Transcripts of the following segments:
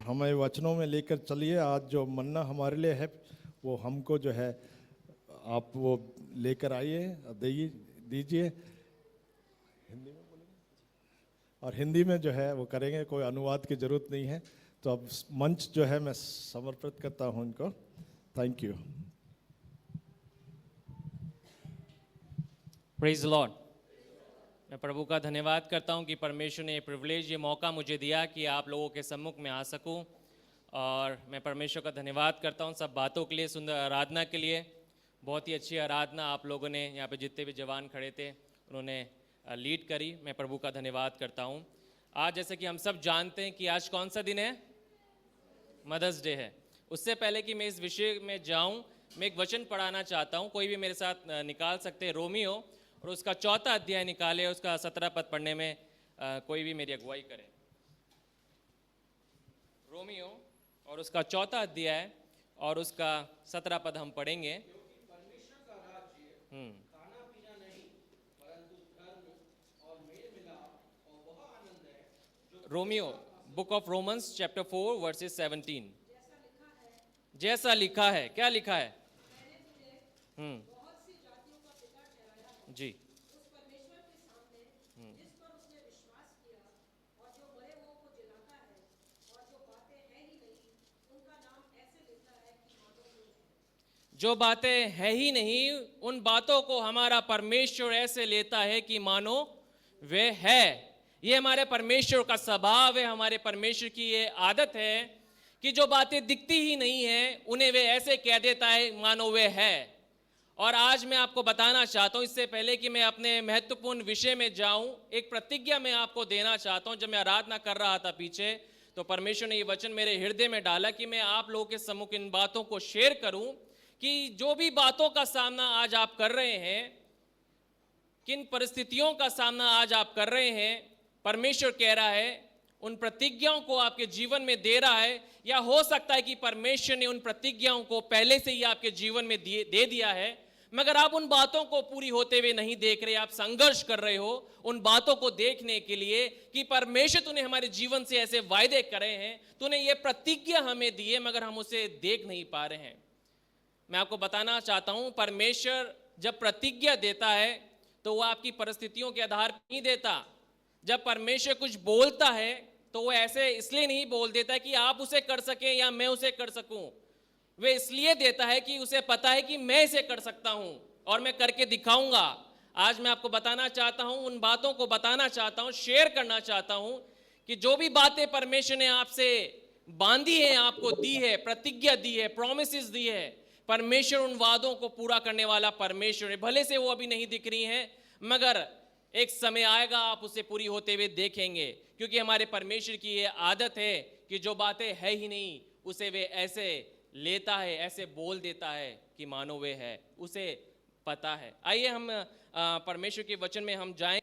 हमें वचनों में लेकर चलिए। आज जो मन्ना हमारे लिए है वो हमको जो है आप वो लेकर आइए, दीजिए। और हिंदी में जो है वो करेंगे, कोई अनुवाद की जरूरत नहीं है। तो अब मंच जो है मैं समर्पित करता हूं इनको। Thank you. Praise Lord. मैं प्रभु का धन्यवाद करता हूं कि परमेश्वर ने ये प्रिविलेज, ये मौका मुझे दिया कि आप लोगों के सम्मुख में आ सकूं। और मैं परमेश्वर का धन्यवाद करता हूं सब बातों के लिए, सुंदर आराधना के लिए। बहुत ही अच्छी आराधना आप लोगों ने, यहाँ पे जितने भी जवान खड़े थे उन्होंने लीड करी। मैं प्रभु का धन्यवाद करता हूँ। आज जैसे कि हम सब जानते हैं कि आज कौन सा दिन है? मदर्स डे है। उससे पहले कि मैं इस विषय में जाऊं, मैं एक वचन पढ़ाना चाहता हूं। कोई भी मेरे साथ निकाल सकते हैं रोमियो, और उसका 4 अध्याय निकाले, उसका 17 पद पढ़ने में कोई भी मेरी अगुवाई करे। रोमियो और उसका 4 अध्याय और उसका 17 पद हम पढ़ेंगे। Romeo, book of Romans chapter 4 versus 17। जैसा लिखा है, क्या लिखा है? जी। जो बातें है ही नहीं, उन बातों को हमारा परमेश्वर ऐसे लेता है कि मानो वे है। ये हमारे परमेश्वर का स्वभाव है, हमारे परमेश्वर की ये आदत है कि जो बातें दिखती ही नहीं है उन्हें वे ऐसे कह देता है मानो वे है। और आज मैं आपको बताना चाहता हूं, इससे पहले कि मैं अपने महत्वपूर्ण विषय में जाऊं, एक प्रतिज्ञा मैं आपको देना चाहता हूं। जब मैं आराधना कर रहा था पीछे, तो परमेश्वर ने ये वचन मेरे हृदय में डाला कि मैं आप लोगों के सम्मुख इन बातों को शेयर करूं कि जो भी बातों का सामना आज आप कर रहे हैं, किन परिस्थितियों का सामना आज आप कर रहे हैं, परमेश्वर कह रहा है उन प्रतिज्ञाओं को आपके जीवन में दे रहा है। या हो सकता है कि परमेश्वर ने उन प्रतिज्ञाओं को पहले से ही आपके जीवन में दे दिया है, मगर आप उन बातों को पूरी होते हुए नहीं देख रहे। आप संघर्ष कर रहे हो उन बातों को देखने के लिए कि परमेश्वर तूने हमारे जीवन से ऐसे वायदे करे हैं, तूने ये प्रतिज्ञा हमें दी है, मगर हम उसे देख नहीं पा रहे हैं। मैं आपको बताना चाहता हूं, परमेश्वर जब प्रतिज्ञा देता है तो वो आपकी परिस्थितियों के आधार पर नहीं देता। जब परमेश्वर कुछ बोलता है तो वो ऐसे इसलिए नहीं बोल देता कि आप उसे कर सकें या मैं उसे कर सकूं। वे इसलिए देता है कि उसे पता है कि मैं इसे कर सकता हूं और मैं करके दिखाऊंगा। आज मैं आपको बताना चाहता हूं, उन बातों को बताना चाहता हूं, शेयर करना चाहता हूं कि जो भी बातें परमेश्वर ने आपसे बांधी है, आपको दी है, प्रतिज्ञा दी है, प्रॉमिसेस दी है, परमेश्वर उन वादों को पूरा करने वाला परमेश्वर है। भले से वो अभी नहीं दिख रही हैं, मगर एक समय आएगा आप उसे पूरी होते हुए देखेंगे। क्योंकि हमारे परमेश्वर की ये आदत है कि जो बातें है ही नहीं उसे वे ऐसे लेता है, ऐसे बोल देता है कि मानो वे है, उसे पता है। आइए हम परमेश्वर के वचन में हम जाएं।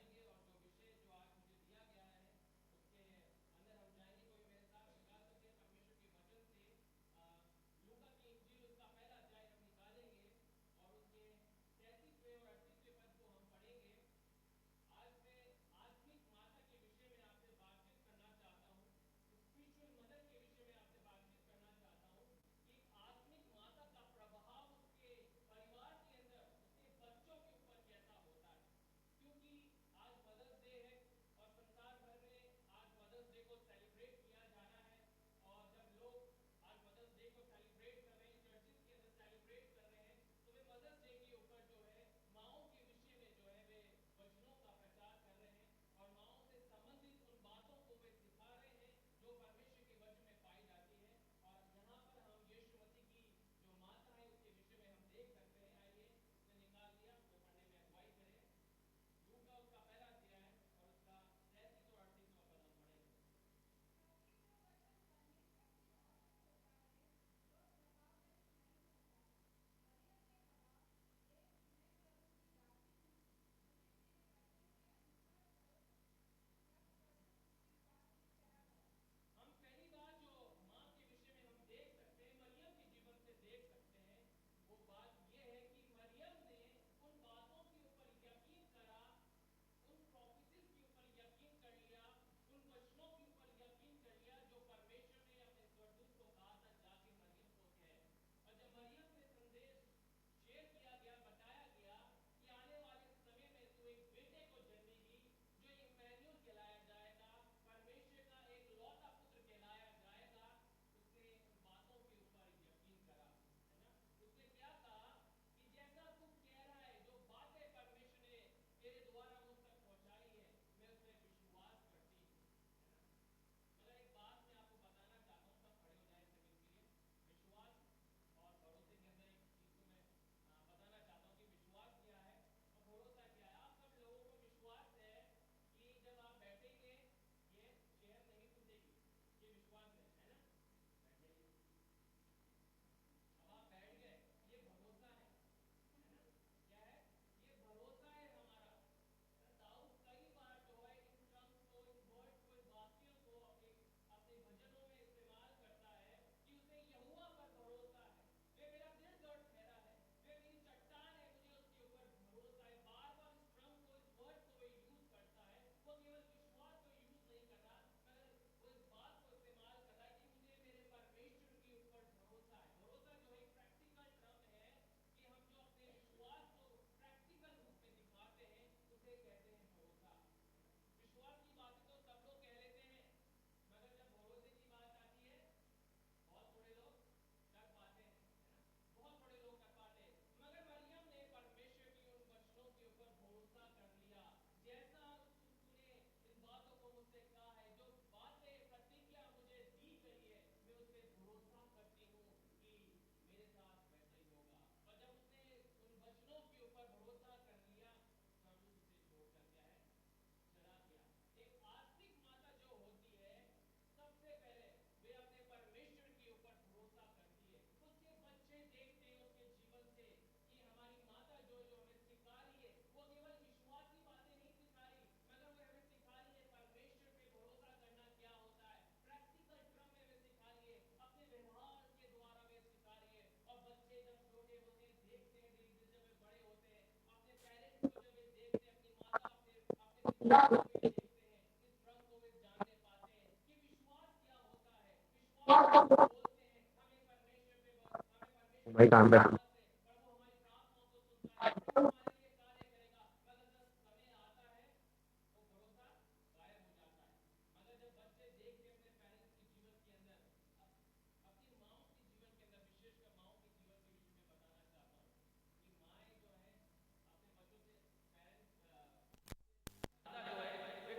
भाई काम पे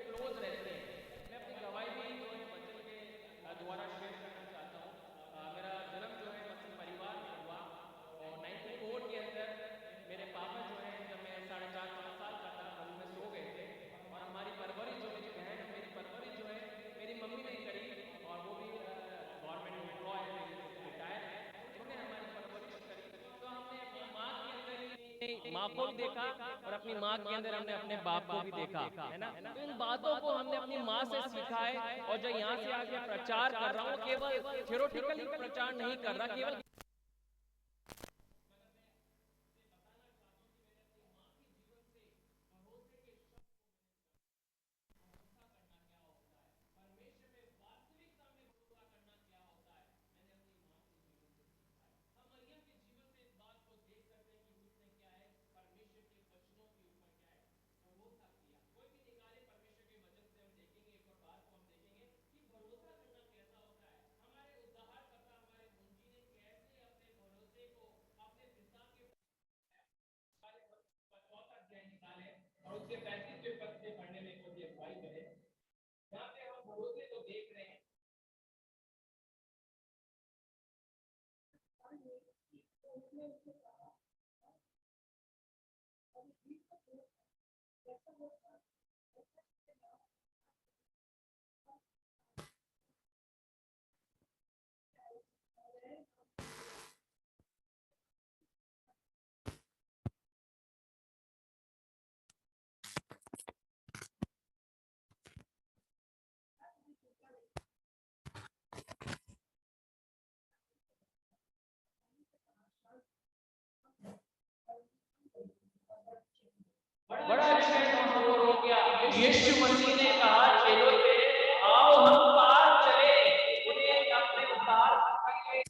क्लोज रहती हैं। मैं अपनी गवाही भी जो है वचन के द्वारा शेयर करना चाहता हूँ। मेरा जन्म जो है मसीह परिवार में हुआ और 94 के अंदर मेरे पापा जो है जब मैं 4.5-5 साल का था हम में सो गए थे और हमारी परवरिश जो मेरी बहन मेरी परवरिश जो है मेरी मम्मी ने करी और वो भी गवर्नमेंट एम्प्लॉय है, रिटायर है, उन्होंने हमारी परवरिश करी। तो हमने अपनी माँ के अंदर ही माँ को भी देखा और अपनी माँ के अंदर हमने अपने बाप को भी देखा, है ना। तो इन बातों को हमने अपनी माँ से सीखा है और जो यहाँ से आगे प्रचार कर रहा हूँ केवल थ्योरेटिकली प्रचार नहीं कर रहा, केवल बड़ा क्षण वहां पर हो गया। यीशु मसीह ने कहा चेलों से आओ हम पार चले, उन्हें अपने उद्धार करेंगे।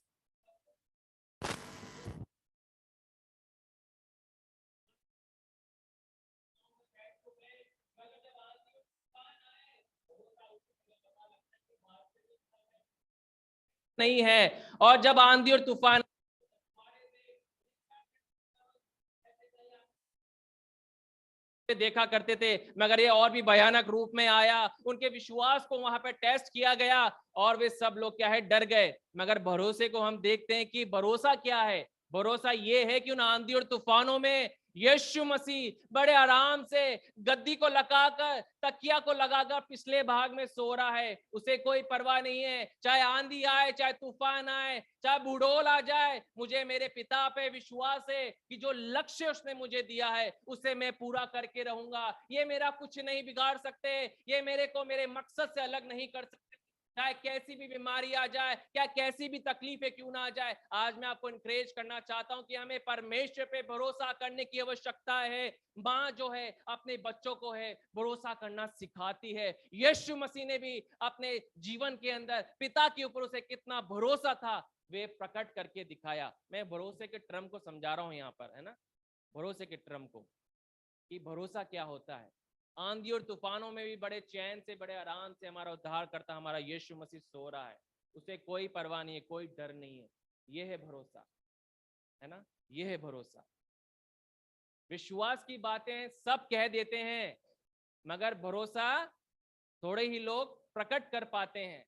नहीं है और जब आंधी और तूफान देखा करते थे मगर ये और भी भयानक रूप में आया, उनके विश्वास को वहां पे टेस्ट किया गया और वे सब लोग क्या है डर गए। मगर भरोसे को हम देखते हैं कि भरोसा क्या है। भरोसा ये है कि उन आंधी और तूफानों में यीशु मसीह बड़े आराम से गद्दी को लगाकर तकिया को लगाकर पिछले भाग में सो रहा है। उसे कोई परवाह नहीं है, चाहे आंधी आए, चाहे तूफान आए, चाहे बुढ़ोल आ जाए, मुझे मेरे पिता पे विश्वास है कि जो लक्ष्य उसने मुझे दिया है उसे मैं पूरा करके रहूंगा। ये मेरा कुछ नहीं बिगाड़ सकते, ये मेरे को मेरे मकसद से अलग नहीं कर सकते। चाहे कैसी भी बीमारी आ जाए, क्या कैसी भी तकलीफें क्यों ना आ जाए, आज मैं आपको इनकरेज करना चाहता हूं कि हमें परमेश्वर पे भरोसा करने की आवश्यकता है। माँ जो है अपने बच्चों को है भरोसा करना सिखाती है। यीशु मसीह ने भी अपने जीवन के अंदर पिता के ऊपर उसे कितना भरोसा था वे प्रकट करके दिखाया। मैं भरोसे के टर्म को समझा रहा हूं यहाँ पर, है ना, भरोसे के टर्म को कि भरोसा क्या होता है। आंधी और तूफानों में भी बड़े चैन से बड़े आराम से हमारा उद्धार करता हमारा यीशु मसीह सो रहा है, उसे कोई परवाह नहीं है, कोई डर नहीं है। यह है भरोसा, है ना, यह है भरोसा। विश्वास की बातें सब कह देते हैं मगर भरोसा थोड़े ही लोग प्रकट कर पाते हैं।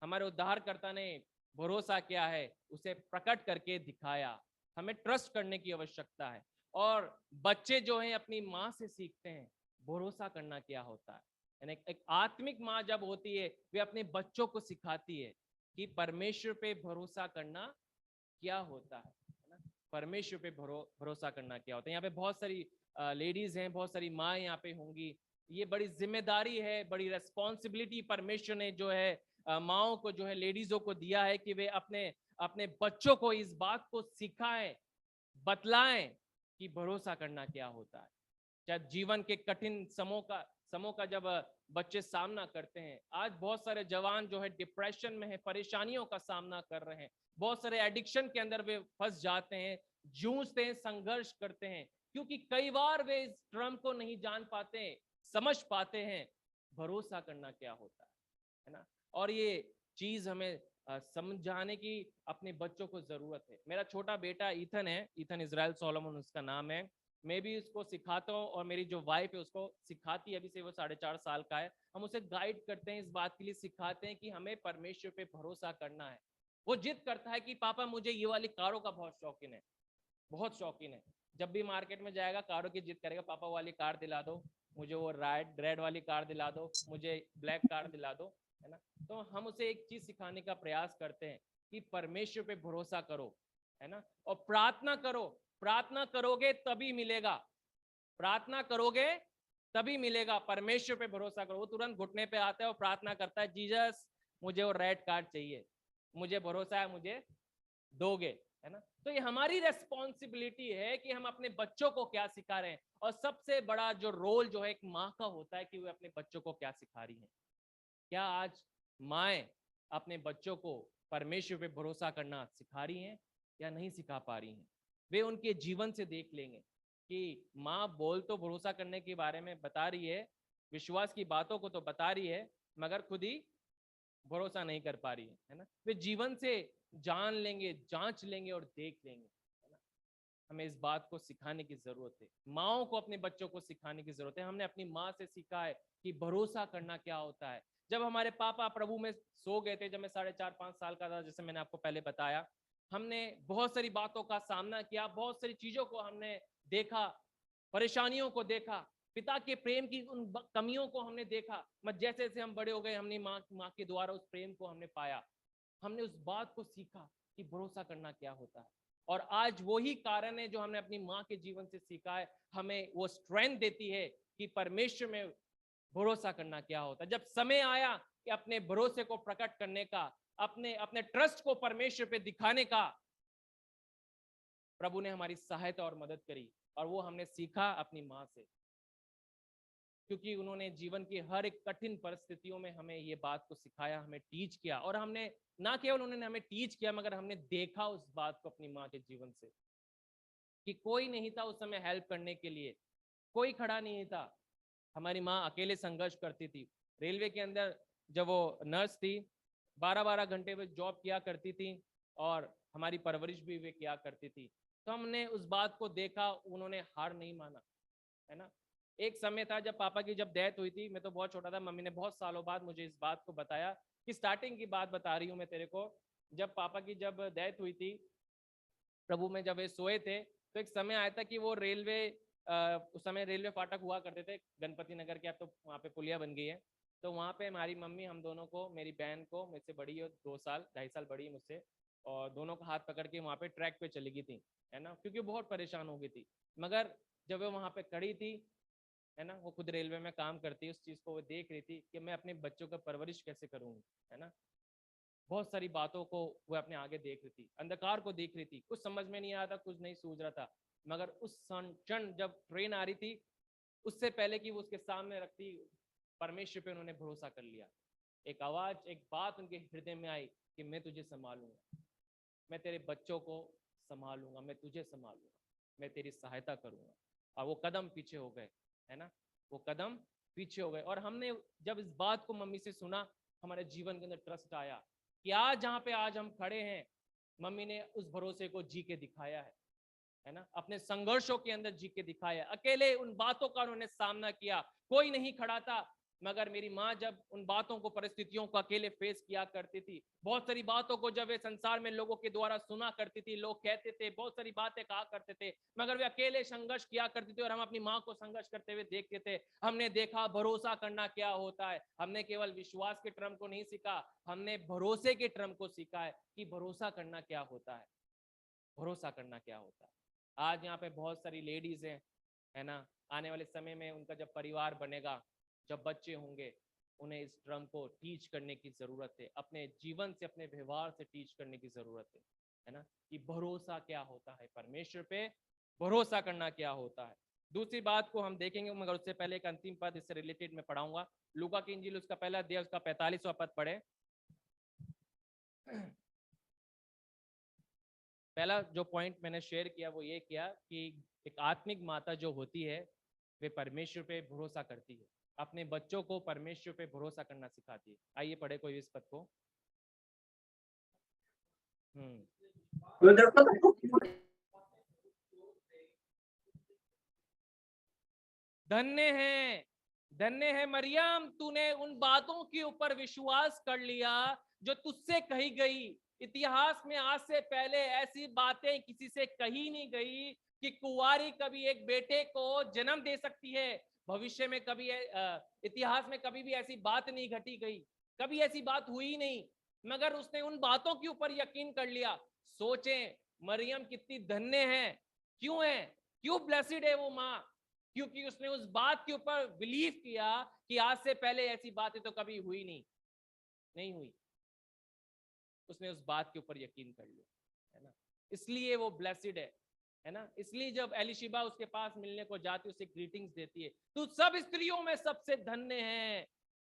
हमारे उद्धारकर्ता ने भरोसा क्या है उसे प्रकट करके दिखाया। हमें ट्रस्ट करने की आवश्यकता है और बच्चे जो हैं अपनी माँ से सीखते हैं भरोसा करना क्या होता है। यानी एक आत्मिक माँ जब होती है वे अपने बच्चों को सिखाती है कि परमेश्वर पे भरोसा करना क्या होता है ना, परमेश्वर पे भरोसा करना क्या होता है। यहाँ पे बहुत सारी लेडीज हैं, बहुत सारी माँ यहाँ पे होंगी। ये बड़ी जिम्मेदारी है, बड़ी रेस्पॉन्सिबिलिटी परमेश्वर ने जो है माओ को जो है लेडीजों को दिया है कि वे अपने अपने बच्चों को इस बात को सिखाएं, बतलाएं कि भरोसा करना क्या होता है। चाहे जीवन के कठिन समूह का जब बच्चे सामना करते हैं। आज बहुत सारे जवान जो है डिप्रेशन में है, परेशानियों का सामना कर रहे हैं, बहुत सारे एडिक्शन के अंदर वे फंस जाते हैं, जूझते हैं, संघर्ष करते हैं, क्योंकि कई बार वे इस ड्रम को नहीं जान पाते, समझ पाते हैं भरोसा करना क्या होता है ना। और ये चीज हमें समझाने की अपने बच्चों को जरूरत है। मेरा छोटा बेटा ईथन है, ईथन इजराइल सोलोमन उसका नाम है। मैं भी उसको सिखाता हूँ और मेरी जो वाइफ है उसको सिखाती है, अभी से वो 4.5 साल का है। हम उसे गाइड करते हैं, इस बात के लिए सिखाते हैं कि हमें परमेश्वर पे भरोसा करना है। वो जिद करता है कि पापा मुझे ये वाली कारों का बहुत शौकीन है, बहुत शौकीन है। जब भी मार्केट में जाएगा कारों की जिद करेगा, पापा वाली कार दिला दो मुझे, वो रेड वाली कार दिला दो मुझे, ब्लैक कार दिला दो, है ना। तो हम उसे एक चीज सिखाने का प्रयास करते हैं कि परमेश्वर पे भरोसा करो, है ना, और प्रार्थना करो। प्रार्थना करोगे तभी मिलेगा, प्रार्थना करोगे तभी मिलेगा। परमेश्वर पे भरोसा करो। वो तुरंत घुटने पे आता है और प्रार्थना करता है, जीसस मुझे वो रेड कार्ड चाहिए, मुझे भरोसा है मुझे दोगे, है ना। तो ये हमारी रेस्पॉन्सिबिलिटी है कि हम अपने बच्चों को क्या सिखा रहे हैं। और सबसे बड़ा जो रोल जो है एक माँ का होता है कि वो अपने बच्चों को क्या सिखा रही है। क्या आज माएं अपने बच्चों को परमेश्वर पे भरोसा करना सिखा रही हैं या नहीं सिखा पा रही हैं। वे उनके जीवन से देख लेंगे कि माँ बोल तो भरोसा करने के बारे में बता रही है, विश्वास की बातों को तो बता रही है, मगर खुद ही भरोसा नहीं कर पा रही है ना। वे जीवन से जान लेंगे, जांच लेंगे और देख लेंगे, है ना। हमें इस बात को सिखाने की जरूरत है, माओ को अपने बच्चों को सिखाने की जरूरत है। हमने अपनी माँ से सीखा है कि भरोसा करना क्या होता है। जब हमारे पापा प्रभु में सो गए थे, जब मैं 4.5-5 साल का था, जैसे मैंने आपको पहले बताया, हमने बहुत सारी बातों का सामना किया, बहुत सारी चीजों को हमने देखा, परेशानियों को देखा, पिता के प्रेम की उन कमियों को हमने देखा। मत जैसे जैसे हम बड़े हो गए, हमने माँ के द्वारा उस प्रेम को हमने पाया, हमने उस बात को सीखा कि भरोसा करना क्या होता है। और आज वही कारण है जो हमने अपनी माँ के जीवन से सीखा है, हमें वो स्ट्रेंथ देती है कि परमेश्वर में भरोसा करना क्या होता है। जब समय आया कि अपने भरोसे को प्रकट करने का, अपने अपने ट्रस्ट को परमेश्वर पे दिखाने का, प्रभु ने हमारी सहायता और मदद करी। और वो हमने सीखा अपनी माँ से, क्योंकि उन्होंने जीवन की हर एक कठिन परिस्थितियों में हमें ये बात को सिखाया, हमें टीच किया। और हमने ना केवल उन्होंने हमें टीच किया, मगर हमने देखा उस बात को अपनी माँ के जीवन से कि कोई नहीं था उस समय हेल्प करने के लिए, कोई खड़ा नहीं था। हमारी माँ अकेले संघर्ष करती थी। रेलवे के अंदर जब वो नर्स थी, 12-12 घंटे वो जॉब किया करती थी और हमारी परवरिश भी वे किया करती थी। तो हमने उस बात को देखा, उन्होंने हार नहीं माना, है ना। एक समय था जब पापा की जब डेथ हुई थी, मैं तो बहुत छोटा था, मम्मी ने बहुत सालों बाद मुझे इस बात को बताया कि स्टार्टिंग की बात बता रही हूँ मैं तेरे को, जब पापा की जब डेथ हुई थी, प्रभु में जब वे सोए थे, तो एक समय आया था कि वो रेलवे उस समय रेलवे फाटक हुआ करते थे गणपति नगर के, अब तो वहाँ पे पुलिया बन गई है। तो वहाँ पे हमारी मम्मी हम दोनों को, मेरी बहन को, मेरे से बड़ी है 2 साल 2.5 साल बड़ी है मुझसे, और दोनों का हाथ पकड़ के वहाँ पे ट्रैक पे चली गई थी, है ना, क्योंकि बहुत परेशान हो गई थी। मगर जब वो वहाँ पे खड़ी थी, है ना, वो खुद रेलवे में काम करती है, उस चीज़ को वो देख रही थी कि मैं अपने बच्चों का परवरिश कैसे करूँगी, है ना। बहुत सारी बातों को वो अपने आगे देख रही थी, अंधकार को देख रही थी, कुछ समझ में नहीं आ रहा था, कुछ नहीं सूझ रहा था। मगर उस क्षण जब ट्रेन आ रही थी, उससे पहले कि वो उसके सामने रखती, परमेश्वर पे उन्होंने भरोसा कर लिया। एक आवाज, एक बात उनके हृदय में आई कि मैं तुझे संभालूंगा, मैं तेरे बच्चों को संभालूंगा, मैं तुझे संभालूंगा, मैं तेरी सहायता करूंगा। और वो कदम पीछे हो गए, है ना, वो कदम पीछे हो गए। और हमने जब इस बात को मम्मी से सुना, हमारे जीवन के अंदर ट्रस्ट आया कि आज जहाँ पे आज हम खड़े हैं, मम्मी ने उस भरोसे को जी के दिखाया है ना, अपने संघर्षों के अंदर जी के दिखाया। अकेले उन बातों का उन्होंने सामना किया, कोई नहीं खड़ा था। मगर मेरी माँ जब उन बातों को, परिस्थितियों को अकेले फेस किया करती थी, बहुत सारी बातों को जब वे संसार में लोगों के द्वारा सुना करती थी, लोग कहते थे, बहुत सारी बातें कहा करते थे, मगर वे अकेले संघर्ष किया करती थी और हम अपनी माँ को संघर्ष करते हुए देखते थे। हमने देखा भरोसा करना क्या होता है। हमने केवल विश्वास के टर्म को नहीं सीखा, हमने भरोसे के टर्म को सीखा है कि भरोसा करना क्या होता है, भरोसा करना क्या होता है। आज यहाँ पे बहुत सारी लेडीज हैं, है ना, आने वाले समय में उनका जब परिवार बनेगा, जब बच्चे होंगे, उन्हें इस ड्रम को टीच करने की जरूरत है, अपने जीवन से, अपने व्यवहार से टीच करने की जरूरत है ना, कि भरोसा क्या होता है, परमेश्वर पे भरोसा करना क्या होता है। दूसरी बात को हम देखेंगे, मगर उससे पहले एक अंतिम पद इससे रिलेटेड मैं पढ़ाऊंगा। लूका की इंजील उसका पहला अध्याय उसका 45वां पद पढ़े। पहला जो पॉइंट मैंने शेयर किया वो ये किया कि एक आत्मिक माता जो होती है वे परमेश्वर पे भरोसा करती है, अपने बच्चों को परमेश्वर पे भरोसा करना सिखाती है। आइए पढ़े कोई इस पद को। धन्य है मरियम, तूने उन बातों के ऊपर विश्वास कर लिया जो तुझसे कही गई। इतिहास में आज से पहले ऐसी बातें किसी से कही नहीं गई कि कुंवारी कभी एक बेटे को जन्म दे सकती है। भविष्य में कभी इतिहास में कभी भी ऐसी बात नहीं घटी गई, कभी ऐसी बात हुई नहीं, मगर उसने उन बातों के ऊपर यकीन कर लिया। सोचें मरियम कितनी धन्य है, क्यों ब्लेसिड है वो माँ, क्योंकि उसने उस बात के ऊपर बिलीव किया कि आज से पहले ऐसी बातें तो कभी हुई नहीं हुई। उसने उस बात के ऊपर यकीन कर लिया, है ना, इसलिए वो ब्लेसिड है ना। इसलिए जब एलिशिबा उसके पास मिलने को जाती, उसे ग्रीटिंग्स देती है, तू सब स्त्रियों में सबसे धन्य है।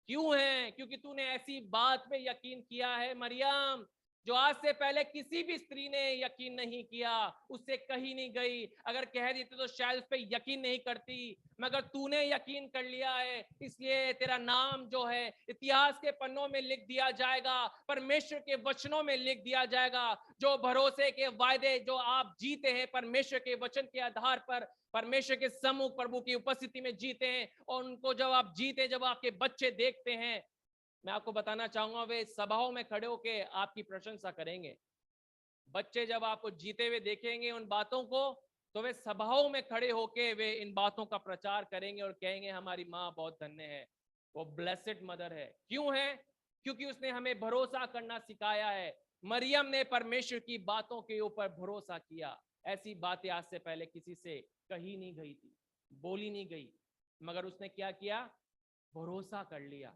क्यों है? क्योंकि तूने ऐसी बात पे यकीन किया है मरियम जो आज से पहले किसी भी स्त्री ने यकीन नहीं किया, उससे कही नहीं गई। अगर कह देती तो शायद उस पर यकीन नहीं करती, मगर तूने यकीन कर लिया है, इसलिए तेरा नाम जो है इतिहास के पन्नों में लिख दिया जाएगा, परमेश्वर के वचनों में लिख दिया जाएगा। जो भरोसे के वायदे जो आप जीते हैं परमेश्वर के वचन के आधार पर, परमेश्वर के सम्मुख प्रभु की उपस्थिति में जीते हैं, और उनको जब आप जीते, जब आपके बच्चे देखते हैं, मैं आपको बताना चाहूंगा वे सभाओं में खड़े होकर आपकी प्रशंसा करेंगे। बच्चे जब आपको जीते हुए देखेंगे उन बातों को, तो वे सभाओं में खड़े होकर वे इन बातों का प्रचार करेंगे और कहेंगे हमारी माँ बहुत धन्य है, वो ब्लेसेड मदर है। क्यों है? क्योंकि उसने हमें भरोसा करना सिखाया है। मरियम ने परमेश्वर की बातों के ऊपर भरोसा किया। ऐसी बातें आज से पहले किसी से कही नहीं गई थी, बोली नहीं गई, मगर उसने क्या किया? भरोसा कर लिया।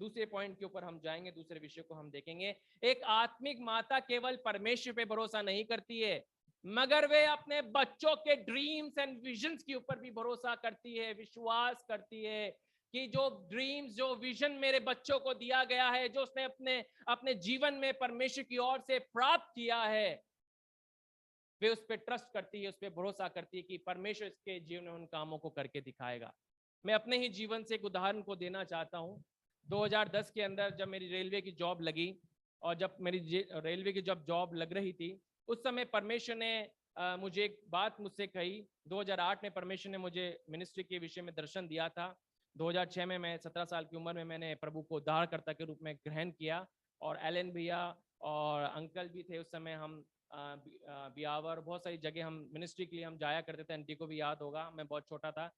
दूसरे पॉइंट के ऊपर हम जाएंगे, दूसरे विषय को हम देखेंगे। एक आत्मिक माता केवल परमेश्वर पे भरोसा नहीं करती है, मगर वे अपने बच्चों के ड्रीम्स एंड विजन्स के ऊपर भी भरोसा करती है, विश्वास करती है कि जो ड्रीम्स, जो विजन मेरे बच्चों को दिया गया है, जो उसने अपने जीवन में परमेश्वर की ओर से प्राप्त किया है, वे उस पर ट्रस्ट करती है, उस पर भरोसा करती है कि परमेश्वर इसके जीवन में उन कामों को करके दिखाएगा। मैं अपने ही जीवन से एक उदाहरण को देना चाहता हूँ। 2010 के अंदर जब मेरी रेलवे की जॉब लगी, और जब मेरी रेलवे की जब जॉब लग रही थी, उस समय परमेश्वर ने मुझे एक बात मुझसे कही। 2008 में परमेश्वर ने मुझे मिनिस्ट्री के विषय में दर्शन दिया था। 2006 में मैं 17 साल की उम्र में मैंने प्रभु को उद्धारकर्ता के रूप में ग्रहण किया, और एलन भैया और अंकल भी थे उस समय, हम बियावर बहुत सारी जगह हम मिनिस्ट्री के लिए हम जाया करते थे। आंटी को भी याद होगा, मैं बहुत छोटा था,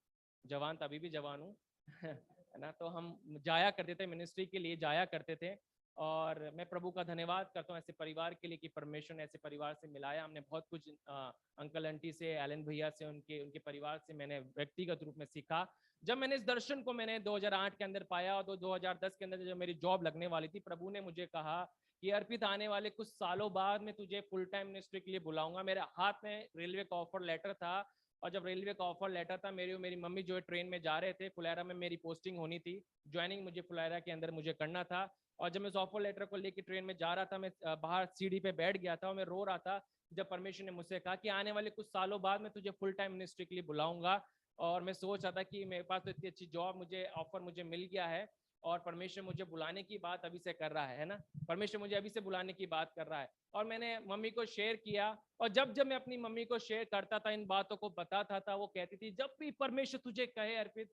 जवान था, अभी भी जवान हूँ है ना। तो हम जाया करते थे, मिनिस्ट्री के लिए जाया करते थे, और मैं प्रभु का धन्यवाद करता हूँ ऐसे परिवार के लिए कि परमेश्वर ने ऐसे परिवार से मिलाया। हमने बहुत कुछ अंकल आंटी से, एलन भैया से, उनके परिवार से मैंने व्यक्तिगत रूप में सीखा। जब मैंने इस दर्शन को मैंने 2008 के अंदर पाया, और 2010 के अंदर जब मेरी जॉब लगने वाली थी, प्रभु ने मुझे कहा कि अर्पित आने वाले कुछ सालों बाद मैं तुझे फुल टाइम मिनिस्ट्री के लिए बुलाऊंगा। मेरे हाथ में रेलवे का ऑफर लेटर था, और जब रेलवे का ऑफर लेटर था, मेरी मम्मी जो है ट्रेन में जा रहे थे, फुलेरा में मेरी पोस्टिंग होनी थी, ज्वाइनिंग मुझे फुलेरा के अंदर मुझे करना था। और जब मैं उस ऑफर लेटर को लेकर ट्रेन में जा रहा था, मैं बाहर सीढ़ी पे बैठ गया था और मैं रो रहा था, जब परमेश्वर ने मुझसे कहा कि आने वाले कुछ सालों बाद मैं तुझे फुल टाइम मिनिस्ट्री के लिए बुलाऊंगा। और मैं सोच रहा था कि मेरे पास तो इतनी अच्छी जॉब, मुझे ऑफर मुझे मिल गया है, और परमेश्वर मुझे बुलाने की बात अभी से कर रहा है ना, परमेश्वर मुझे अभी से बुलाने की बात कर रहा है। और मैंने मम्मी को शेयर किया, और जब जब मैं अपनी मम्मी को शेयर करता था, इन बातों को बताता था, वो कहती थी जब भी परमेश्वर तुझे कहे अर्पित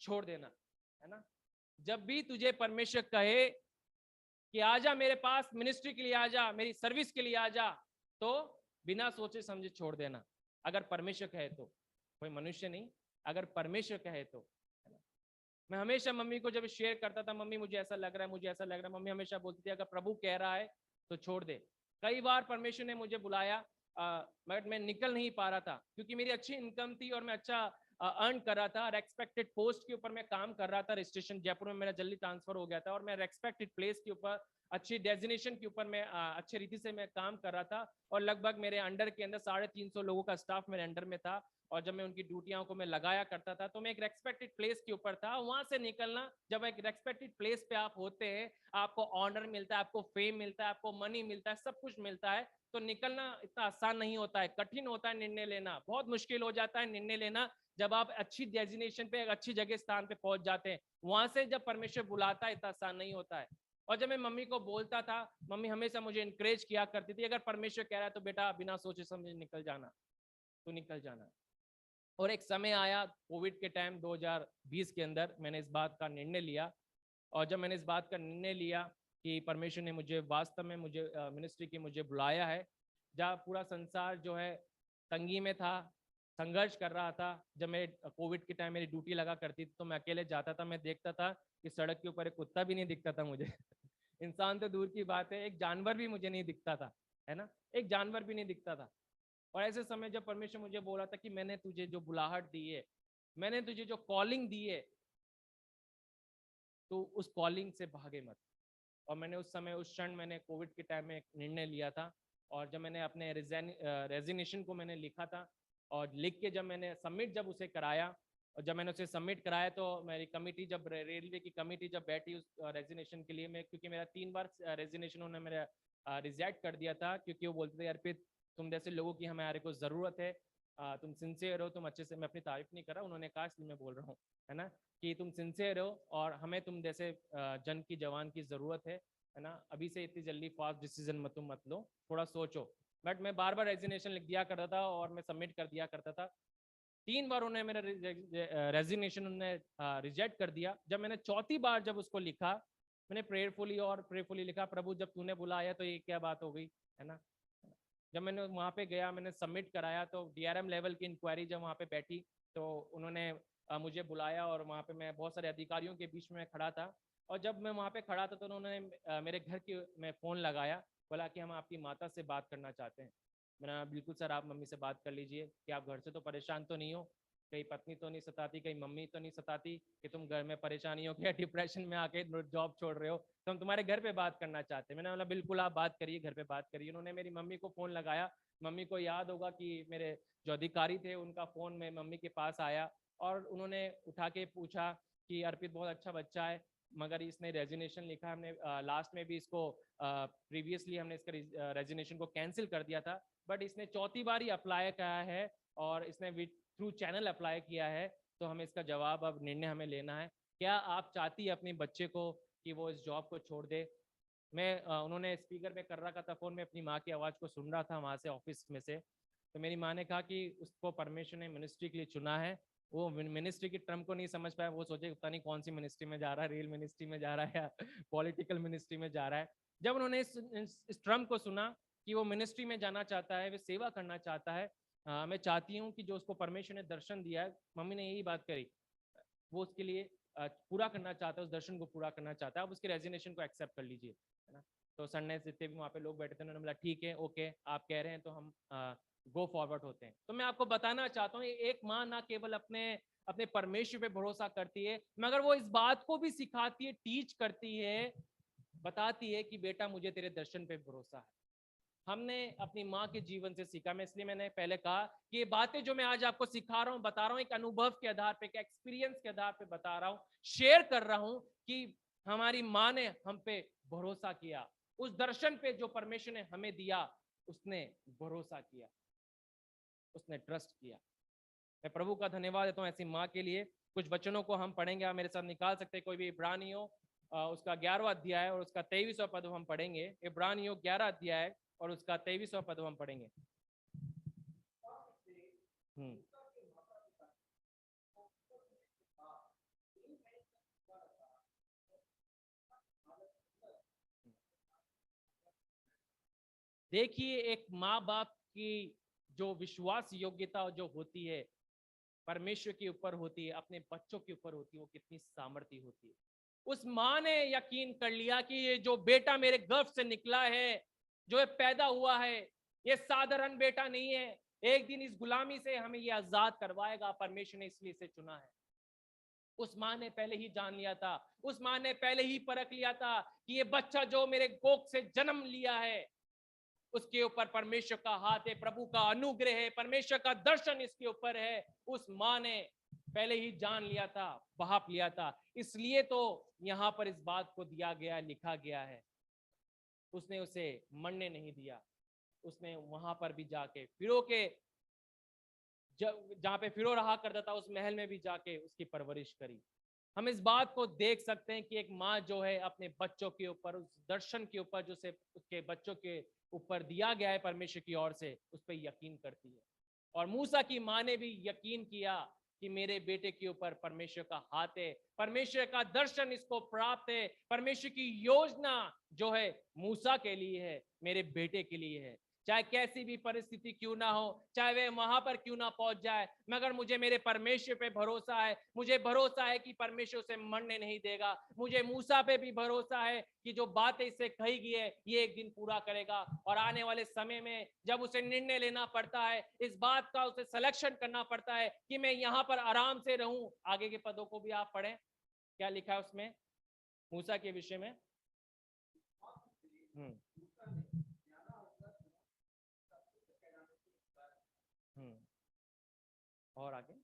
छोड़ देना, है ना, जब भी तुझे परमेश्वर कहे कि आजा मेरे पास मिनिस्ट्री के लिए, आजा मेरी सर्विस के लिए आजा, तो बिना सोचे समझे छोड़ देना। अगर परमेश्वर कहे तो, कोई मनुष्य नहीं, अगर परमेश्वर कहे तो। मैं हमेशा मम्मी को जब शेयर करता था, मम्मी मुझे ऐसा लग रहा है, मुझे ऐसा लग रहा है, मम्मी हमेशा बोलती थी अगर प्रभु कह रहा है तो छोड़ दे। कई बार परमेश्वर ने मुझे बुलाया, मगर मैं निकल नहीं पा रहा था, क्योंकि मेरी अच्छी इनकम थी और मैं अच्छा अर्न कर रहा था और एक्सपेक्टेड पोस्ट के ऊपर मैं काम कर रहा था। रजिस्ट्रेशन जयपुर में मेरा जल्दी ट्रांसफर हो गया था और मैं एक्सपेक्टेड प्लेस के ऊपर अच्छी डेजिग्नेशन के ऊपर मैं अच्छे रीति से मैं काम कर रहा था और लगभग मेरे अंडर के अंदर 350 लोगों का स्टाफ मेरे अंडर में था और जब मैं उनकी ड्यूटियों को मैं लगाया करता था तो मैं एक रेस्पेक्टेड प्लेस के ऊपर था। वहां से निकलना, जब एक रेस्पेक्टेड प्लेस पे आप होते हैं, आपको ऑनर मिलता है, आपको फेम मिलता है, आपको मनी मिलता है, सब कुछ मिलता है, तो निकलना इतना आसान नहीं होता है, कठिन होता है निर्णय लेना, बहुत मुश्किल हो जाता है निर्णय लेना। जब आप अच्छी डेजिग्नेशन पे, अच्छी जगह स्थान पे पहुंच जाते हैं, वहां से जब परमेश्वर बुलाता है, इतना आसान नहीं होता है। और जब मैं मम्मी को बोलता था, मम्मी हमेशा मुझे इंकरेज किया करती थी, अगर परमेश्वर कह रहा है तो बेटा बिना सोचे समझे निकल जाना, तो निकल जाना। और एक समय आया कोविड के टाइम 2020 के अंदर, मैंने इस बात का निर्णय लिया। और जब मैंने इस बात का निर्णय लिया कि परमेश्वर ने मुझे वास्तव में मुझे मिनिस्ट्री की मुझे बुलाया है, जहाँ पूरा संसार जो है तंगी में था, संघर्ष कर रहा था। जब मैं कोविड के टाइम मेरी ड्यूटी लगा करती थी तो मैं अकेले जाता था, मैं देखता था कि सड़क के ऊपर एक कुत्ता भी नहीं दिखता था मुझे इंसान तो दूर की बात है, एक जानवर भी मुझे नहीं दिखता था, है ना, एक जानवर भी नहीं दिखता था। और ऐसे समय जब परमेश्वर मुझे बोला था कि मैंने तुझे जो बुलाहट दी है, मैंने तुझे जो कॉलिंग दी है, तो उस कॉलिंग से भागे मत। और मैंने उस समय, उस क्षण मैंने कोविड के टाइम में एक निर्णय लिया था। और जब मैंने अपने रेजिग्नेशन को मैंने लिखा था और लिख के जब मैंने सबमिट जब उसे कराया, और जब मैंने उसे सबमिट कराया तो मेरी कमिटी, जब रेलवे की कमिटी जब बैठी उस रेजिग्नेशन के लिए, मैं क्योंकि मेरा 3 बार रेजिग्नेशन उन्होंने मेरा रिजेक्ट कर दिया था, क्योंकि वो बोलते थे अर्पित तुम जैसे लोगों की हमारे को ज़रूरत है, तुम सिंसियर हो, तुम अच्छे से, मैं अपनी तारीफ नहीं कर रहा, उन्होंने कहा इसलिए मैं बोल रहा हूँ, है ना, कि तुम सिंसियर हो और हमें तुम जैसे जन की जवान की ज़रूरत है ना, अभी से इतनी जल्दी फास्ट डिसीजन मत लो, थोड़ा सोचो। बट मैं बार बार रेजिग्नेशन लिख दिया करता था और मैं सबमिट कर दिया करता था। 3 बार उन्होंने मेरा रेजिग्नेशन उन्होंने रिजेक्ट कर दिया। जब मैंने चौथी बार जब उसको लिखा, मैंने प्रेयरफुली लिखा, प्रभु जब तूने बुलाया तो ये क्या बात हो गई, है ना। जब मैंने वहाँ पे गया, मैंने सबमिट कराया, तो डीआरएम लेवल की इंक्वायरी जब वहाँ पे बैठी तो उन्होंने मुझे बुलाया और वहाँ पे मैं बहुत सारे अधिकारियों के बीच में खड़ा था। और जब मैं वहाँ पे खड़ा था तो उन्होंने मेरे घर की में फ़ोन लगाया, बोला कि हम आपकी माता से बात करना चाहते हैं। मैंने कहा बिल्कुल सर, आप मम्मी से बात कर लीजिए, कि आप घर से तो परेशान तो नहीं हो, कहीं पत्नी तो नहीं सताती, कहीं मम्मी तो नहीं सताती कि तुम घर में परेशानी हो, क्या डिप्रेशन में आके जॉब छोड़ रहे हो, तो हम तुम्हारे घर पे बात करना चाहते हैं। मैंने बोला बिल्कुल आप बात करिए, घर पे बात करिए। उन्होंने मेरी मम्मी को फ़ोन लगाया। मम्मी को याद होगा कि मेरे जो अधिकारी थे उनका फ़ोन में मम्मी के पास आया और उन्होंने उठा के पूछा कि अर्पित बहुत अच्छा बच्चा है, मगर इसने रेजिग्नेशन लिखा है, हमने लास्ट में भी इसको प्रीवियसली हमने इसका रेजिग्नेशन को कैंसिल कर दिया था, बट इसने चौथी बार ही अप्लाई किया है और इसने थ्रू चैनल अप्लाई किया है, तो हमें इसका जवाब, अब निर्णय हमें लेना है। क्या आप चाहती है अपने बच्चे को कि वो इस जॉब को छोड़ दे? मैं उन्होंने स्पीकर पे कर रखा था फ़ोन में, अपनी माँ की आवाज़ को सुन रहा था वहाँ से ऑफिस में से। तो मेरी माँ ने कहा कि उसको परमेश्वर ने मिनिस्ट्री के लिए चुना है, वो मिनिस्ट्री की टर्म को नहीं समझ पाया, वो सोचे पता नहीं कौन सी मिनिस्ट्री में जा रहा है, रेल मिनिस्ट्री में जा रहा है या पॉलिटिकल मिनिस्ट्री में जा रहा है। जब उन्होंने इस टर्म को सुना कि वो मिनिस्ट्री में जाना चाहता है, वो सेवा करना चाहता है, मैं चाहती हूँ कि जो उसको परमेश्वर ने दर्शन दिया है, मम्मी ने यही बात करी, वो उसके लिए पूरा करना चाहता है, उस दर्शन को पूरा करना चाहता है, आप उसके रेजिग्नेशन को एक्सेप्ट कर लीजिए, है ना। तो सर ने, जितने भी वहाँ पे लोग बैठे थे, उन्होंने बोला ठीक है, ओके, आप कह रहे हैं तो हम गो फॉरवर्ड होते हैं। तो मैं आपको बताना चाहता हूँ, एक माँ ना केवल अपने अपने परमेश्वर पे भरोसा करती है, मगर वो इस बात को भी सिखाती है, टीच करती है, बताती है कि बेटा मुझे तेरे दर्शन पे भरोसा है। हमने अपनी माँ के जीवन से सीखा। मैं इसलिए मैंने पहले कहा कि ये बातें जो मैं आज आपको सिखा रहा हूँ, बता रहा हूँ, एक अनुभव के आधार पे, एक एक्सपीरियंस के आधार पे बता रहा हूँ, शेयर कर रहा हूँ कि हमारी माँ ने हम पे भरोसा किया, उस दर्शन पे जो परमेश्वर ने हमें दिया, उसने भरोसा किया, उसने ट्रस्ट किया। मैं प्रभु का धन्यवाद देता हूँ ऐसी माँ के लिए। कुछ वचनों को हम पढ़ेंगे, आप मेरे साथ निकाल सकते हैं, कोई भी इब्रानियों उसका 11वां अध्याय और उसका 23वां पद हम पढ़ेंगे। इब्रानियों 11 अध्याय और उसका 23वां पद हम पढ़ेंगे। देखिए, एक माँ बाप की जो विश्वास योग्यता जो होती है, परमेश्वर के ऊपर होती है, अपने बच्चों के ऊपर होती है, वो कितनी सामर्थ्य होती है। उस माँ ने यकीन कर लिया कि ये जो बेटा मेरे गर्भ से निकला है, जो ये पैदा हुआ है, ये साधारण बेटा नहीं है, एक दिन इस गुलामी से हमें ये आजाद करवाएगा। परमेश्वर ने इसलिए इसे चुना है। उस माँ ने पहले ही जान लिया था, उस माँ ने पहले ही परख लिया था कि ये बच्चा जो मेरे कोख से जन्म लिया है, उसके ऊपर परमेश्वर का हाथ है, प्रभु का अनुग्रह है, परमेश्वर का दर्शन इसके ऊपर है। उस माँ ने पहले ही जान लिया था, भाप लिया था। इसलिए तो यहां पर इस बात को दिया गया, लिखा गया है। उसने उसे मरने नहीं दिया। उसने वहां पर भी जाके फिरो के जहां पे फिरो रहा करता था, उस महल में भी जाके उसकी परवरिश करी। हम इस बात को देख सकते हैं कि एक माँ जो है अपने बच्चों के ऊपर, उस दर्शन के ऊपर जो से उसके बच्चों के ऊपर दिया गया है परमेश्वर की ओर से, उस पर यकीन करती है। और मूसा की माँ ने भी यकीन किया कि मेरे बेटे के ऊपर परमेश्वर का हाथ है, परमेश्वर का दर्शन इसको प्राप्त है, परमेश्वर की योजना जो है मूसा के लिए है, मेरे बेटे के लिए है। चाहे कैसी भी परिस्थिति क्यों ना हो, चाहे वे वहां पर क्यों ना पहुंच जाए, मगर मुझे मेरे परमेश्वर पे भरोसा है। मुझे भरोसा है कि परमेश्वर उसे मरने नहीं देगा। मुझे मूसा पे भी भरोसा है कि जो बातें इससे कही गई है ये एक दिन पूरा करेगा। और आने वाले समय में जब उसे निर्णय लेना पड़ता है, इस बात का उसे सिलेक्शन करना पड़ता है कि मैं यहाँ पर आराम से रहूं। आगे के पदों को भी आप पढ़ें, क्या लिखा है उसमें मूसा के विषय में। हम्म हम्म और आगे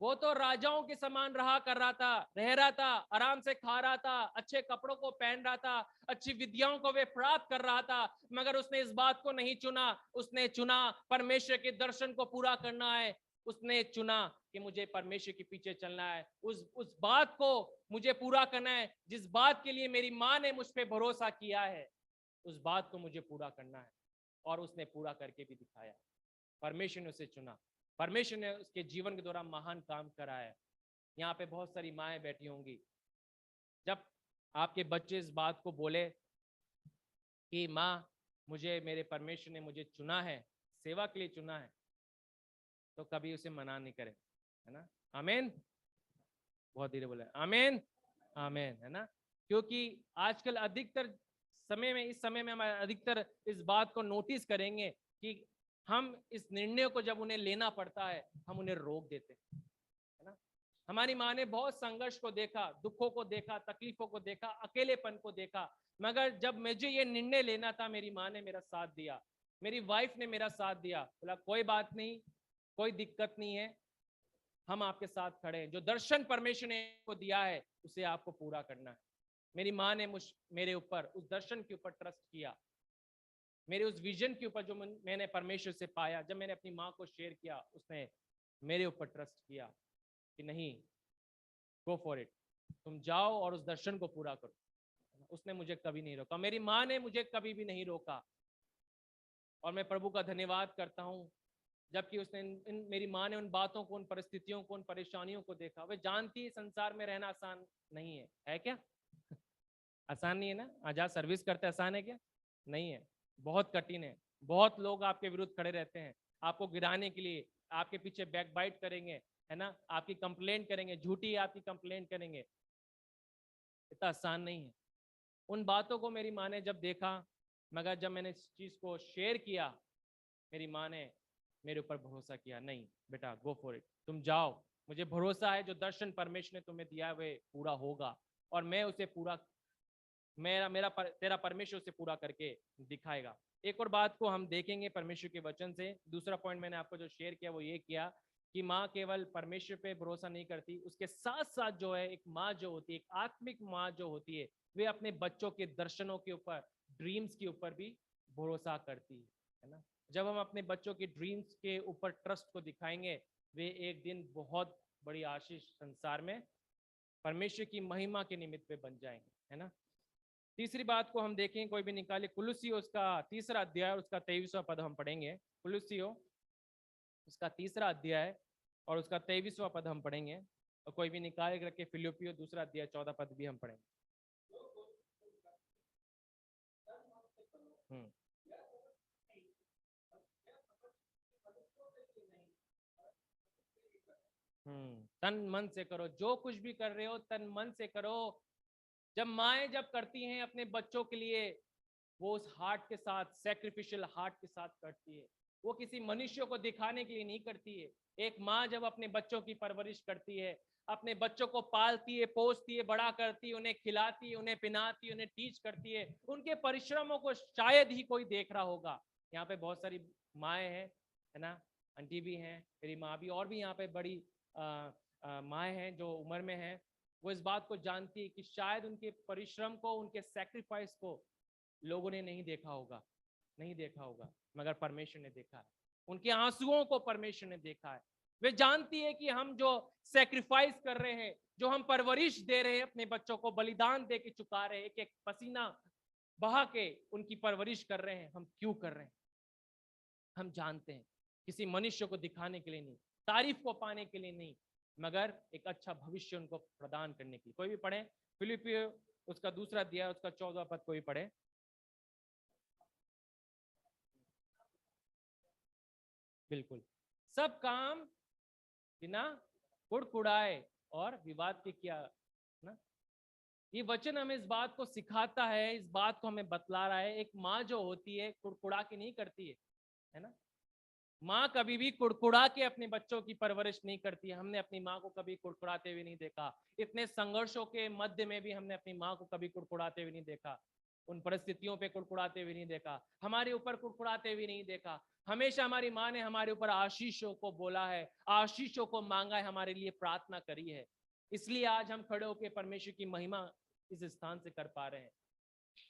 वो तो राजाओं के समान रहा कर रहा था, रह रहा था, आराम से खा रहा था, अच्छे कपड़ों को पहन रहा था, अच्छी विद्याओं को वे प्राप्त कर रहा था। मगर उसने इस बात को नहीं चुना। उसने चुना परमेश्वर के दर्शन को पूरा करना है। उसने चुना कि मुझे परमेश्वर के पीछे चलना है, उस बात को मुझे पूरा करना है जिस बात के लिए मेरी माँ ने मुझ पे भरोसा किया है। उस बात को मुझे पूरा करना है। और उसने पूरा करके भी दिखाया। परमेश्वर ने उसे चुना। परमेश्वर ने उसके जीवन के दौरान महान काम करा है। यहाँ पे बहुत सारी माएँ बैठी होंगी। जब आपके बच्चे इस बात को बोले कि माँ, मुझे मेरे परमेश्वर ने मुझे चुना है, सेवा के लिए चुना है, तो कभी उसे मना नहीं करें, है ना। आमीन। बहुत धीरे बोले आमीन। आमीन, है ना। क्योंकि आजकल अधिकतर समय में, इस समय में हम अधिकतर इस बात को नोटिस करेंगे कि हम इस निर्णय को जब उन्हें लेना पड़ता है, हम उन्हें रोक देते हैं, है ना। हमारी माँ ने बहुत संघर्ष को देखा, दुखों को देखा, तकलीफों को देखा, अकेलेपन को देखा। मगर जब मुझे ये निर्णय लेना था, मेरी माँ ने मेरा साथ दिया, मेरी वाइफ ने मेरा साथ दिया। बोला कोई बात नहीं, कोई दिक्कत नहीं है, हम आपके साथ खड़े हैं। जो दर्शन परमेश्वर ने को दिया है उसे आपको पूरा करना है। मेरी माँ ने मेरे ऊपर उस दर्शन के ऊपर ट्रस्ट किया, मेरे उस विजन के ऊपर जो मैंने परमेश्वर से पाया। जब मैंने अपनी माँ को शेयर किया, उसने मेरे ऊपर ट्रस्ट किया कि नहीं, गो फॉर इट, तुम जाओ और उस दर्शन को पूरा करो। उसने मुझे कभी नहीं रोका, मेरी माँ ने मुझे कभी भी नहीं रोका। और मैं प्रभु का धन्यवाद करता हूँ, जबकि उसने मेरी माँ ने उन बातों को, उन परिस्थितियों को, उन परेशानियों को देखा। वे जानती है संसार में रहना आसान नहीं है क्या? आसान नहीं है ना। आजाद सर्विस करते आसान है क्या? नहीं है, बहुत कठिन है। बहुत लोग आपके विरुद्ध खड़े रहते हैं, आपको गिराने के लिए, आपके पीछे बैक बाइट करेंगे, है ना, आपकी कंप्लेंट करेंगे, झूठी आपकी कंप्लेंट करेंगे। इतना आसान नहीं है। उन बातों को मेरी माँ ने जब देखा, मगर जब मैंने इस चीज को शेयर किया, मेरी माँ ने मेरे ऊपर भरोसा किया। नहीं बेटा, गो फॉर इट, तुम जाओ, मुझे भरोसा है जो दर्शन परमेश्वर ने तुम्हें दिया है वे पूरा होगा। और मैं उसे पूरा, तेरा परमेश्वर उसे पूरा करके दिखाएगा। एक और बात को हम देखेंगे परमेश्वर के वचन से। दूसरा पॉइंट मैंने आपको जो शेयर किया वो ये किया कि माँ केवल परमेश्वर पे भरोसा नहीं करती, उसके साथ साथ जो है एक माँ जो होती है, एक आत्मिक माँ जो होती है, वे अपने बच्चों के दर्शनों के ऊपर, ड्रीम्स के ऊपर भी भरोसा करती है ना। जब हम अपने बच्चों के ड्रीम्स के ऊपर ट्रस्ट को दिखाएंगे, वे एक दिन बहुत बड़ी आशीष संसार में परमेश्वर की महिमा के निमित्त पे बन जाएंगे, है ना। तीसरी बात को हम देखें, कोई भी निकाले, कुलुसियो उसका 3रा अध्याय, उसका 23वां पद हम पढ़ेंगे। कुलुसियो उसका 3रा अध्याय और उसका 23वां पद हम पढ़ेंगे। और कोई भी निकाल के रखे फिलिपियो 2रा अध्याय 14 पद भी हम पढ़ेंगे। तन मन से करो, जो कुछ भी कर रहे हो तन मन से करो, जब माएँ जब करती हैं अपने बच्चों के लिए, वो उस हार्ट के साथ, सैक्रिफिशियल हार्ट के साथ करती है। वो किसी मनुष्य को दिखाने के लिए नहीं करती है। एक माँ जब अपने बच्चों की परवरिश करती है, अपने बच्चों को पालती है, पोसती है, बड़ा करती है, उन्हें खिलाती है, उन्हें पिनाती है, उन्हें टीच करती है, उनके परिश्रमों को शायद ही कोई देख रहा होगा। यहाँ पे बहुत सारी माएँ हैं, है ना, आंटी भी हैं, मेरी माँ भी, और भी यहाँ पे बड़ी माएँ हैं जो उम्र में हैं। वो इस बात को जानती है कि शायद उनके परिश्रम को, उनके सैक्रिफाइस को लोगों ने नहीं देखा होगा, नहीं देखा होगा, मगर परमेश्वर ने देखा है। उनके आंसुओं को परमेश्वर ने देखा है। वे जानती है कि हम जो सैक्रिफाइस कर रहे हैं, जो हम परवरिश दे रहे हैं, अपने बच्चों को बलिदान दे के चुका रहे हैं, एक एक पसीना बहा के उनकी परवरिश कर रहे हैं, हम क्यों कर रहे हैं? हम जानते हैं, किसी मनुष्य को दिखाने के लिए नहीं, तारीफ को पाने के लिए नहीं, मगर एक अच्छा भविष्य उनको प्रदान करने के लिए। कोई भी पढ़े फिलिपियो उसका दूसरा दिया, उसका 14 पद कोई पढ़े। बिल्कुल, सब काम बिना कुड़कुड़ाए और विवाद के किया ना। ये वचन हमें इस बात को सिखाता है, इस बात को हमें बतला रहा है। एक माँ जो होती है कुड़कुड़ा के नहीं करती है ना। माँ कभी भी कुड़कुड़ा के अपने बच्चों की परवरिश नहीं करती है। हमने अपनी माँ को कभी कुड़कुड़ाते हुए नहीं देखा। इतने संघर्षों के मध्य में भी हमने अपनी माँ को कभी कुड़कुड़ाते हुए नहीं देखा, उन परिस्थितियों पे कुड़कुड़ाते हुए नहीं देखा, हमारे ऊपर कुड़कुड़ाते हुए नहीं देखा। हमेशा हमारी माँ ने हमारे ऊपर आशीषों को बोला है, आशीषों को मांगा है, हमारे लिए प्रार्थना करी है। इसलिए आज हम खड़े होकर परमेश्वर की महिमा इस स्थान से कर पा रहे हैं,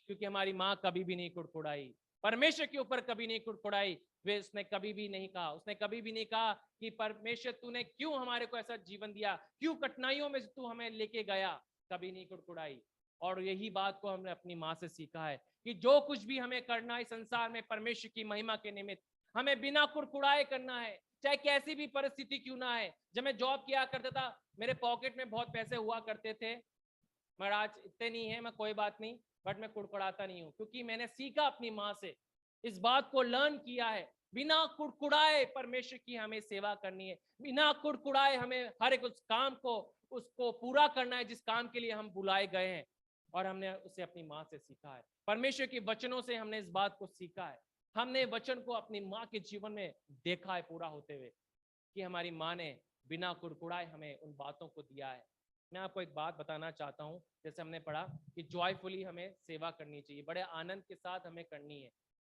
क्योंकि हमारी माँ कभी भी नहीं कुड़कुड़ाई, परमेश्वर के ऊपर कभी नहीं कुड़कुड़ाई। वे उसने कभी भी नहीं कहा, उसने कभी भी नहीं कहा कि परमेश्वर तूने क्यों हमारे को ऐसा जीवन दिया, क्यों कठिनाइयों में तू हमें लेके गया, कभी नहीं कुड़कुड़ाई। और यही बात को हमने अपनी माँ से सीखा है कि जो कुछ भी हमें करना है संसार में परमेश्वर की महिमा के निमित्त, हमें बिना कुड़कुड़ाए करना है, चाहे कैसी भी परिस्थिति क्यों ना है। जब मैं जॉब किया करता था, मेरे पॉकेट में बहुत पैसे हुआ करते थे, मगर आज इतने नहीं है, मैं कोई बात नहीं, बट मैं कुड़कुड़ाता नहीं हूँ, क्योंकि मैंने सीखा अपनी माँ से, इस बात को लर्न किया है। बिना कुड़कुड़ाए परमेश्वर की हमें सेवा करनी है, बिना कुड़कुड़ाए हमें हर एक उस काम को, उसको पूरा करना है जिस काम के लिए हम बुलाए गए हैं। और हमने उसे अपनी माँ से सीखा है, परमेश्वर के वचनों से हमने इस बात को सीखा है। हमने वचन को अपनी माँ के जीवन में देखा है पूरा होते हुए, कि हमारी माँ ने बिना कुड़कुड़ाए हमें उन बातों को दिया है। मैं आपको एक बात बताना चाहता हूँ, जैसे हमने पढ़ा कि जॉयफुली हमें सेवा करनी चाहिए, बड़े आनंद के साथ हमें करनी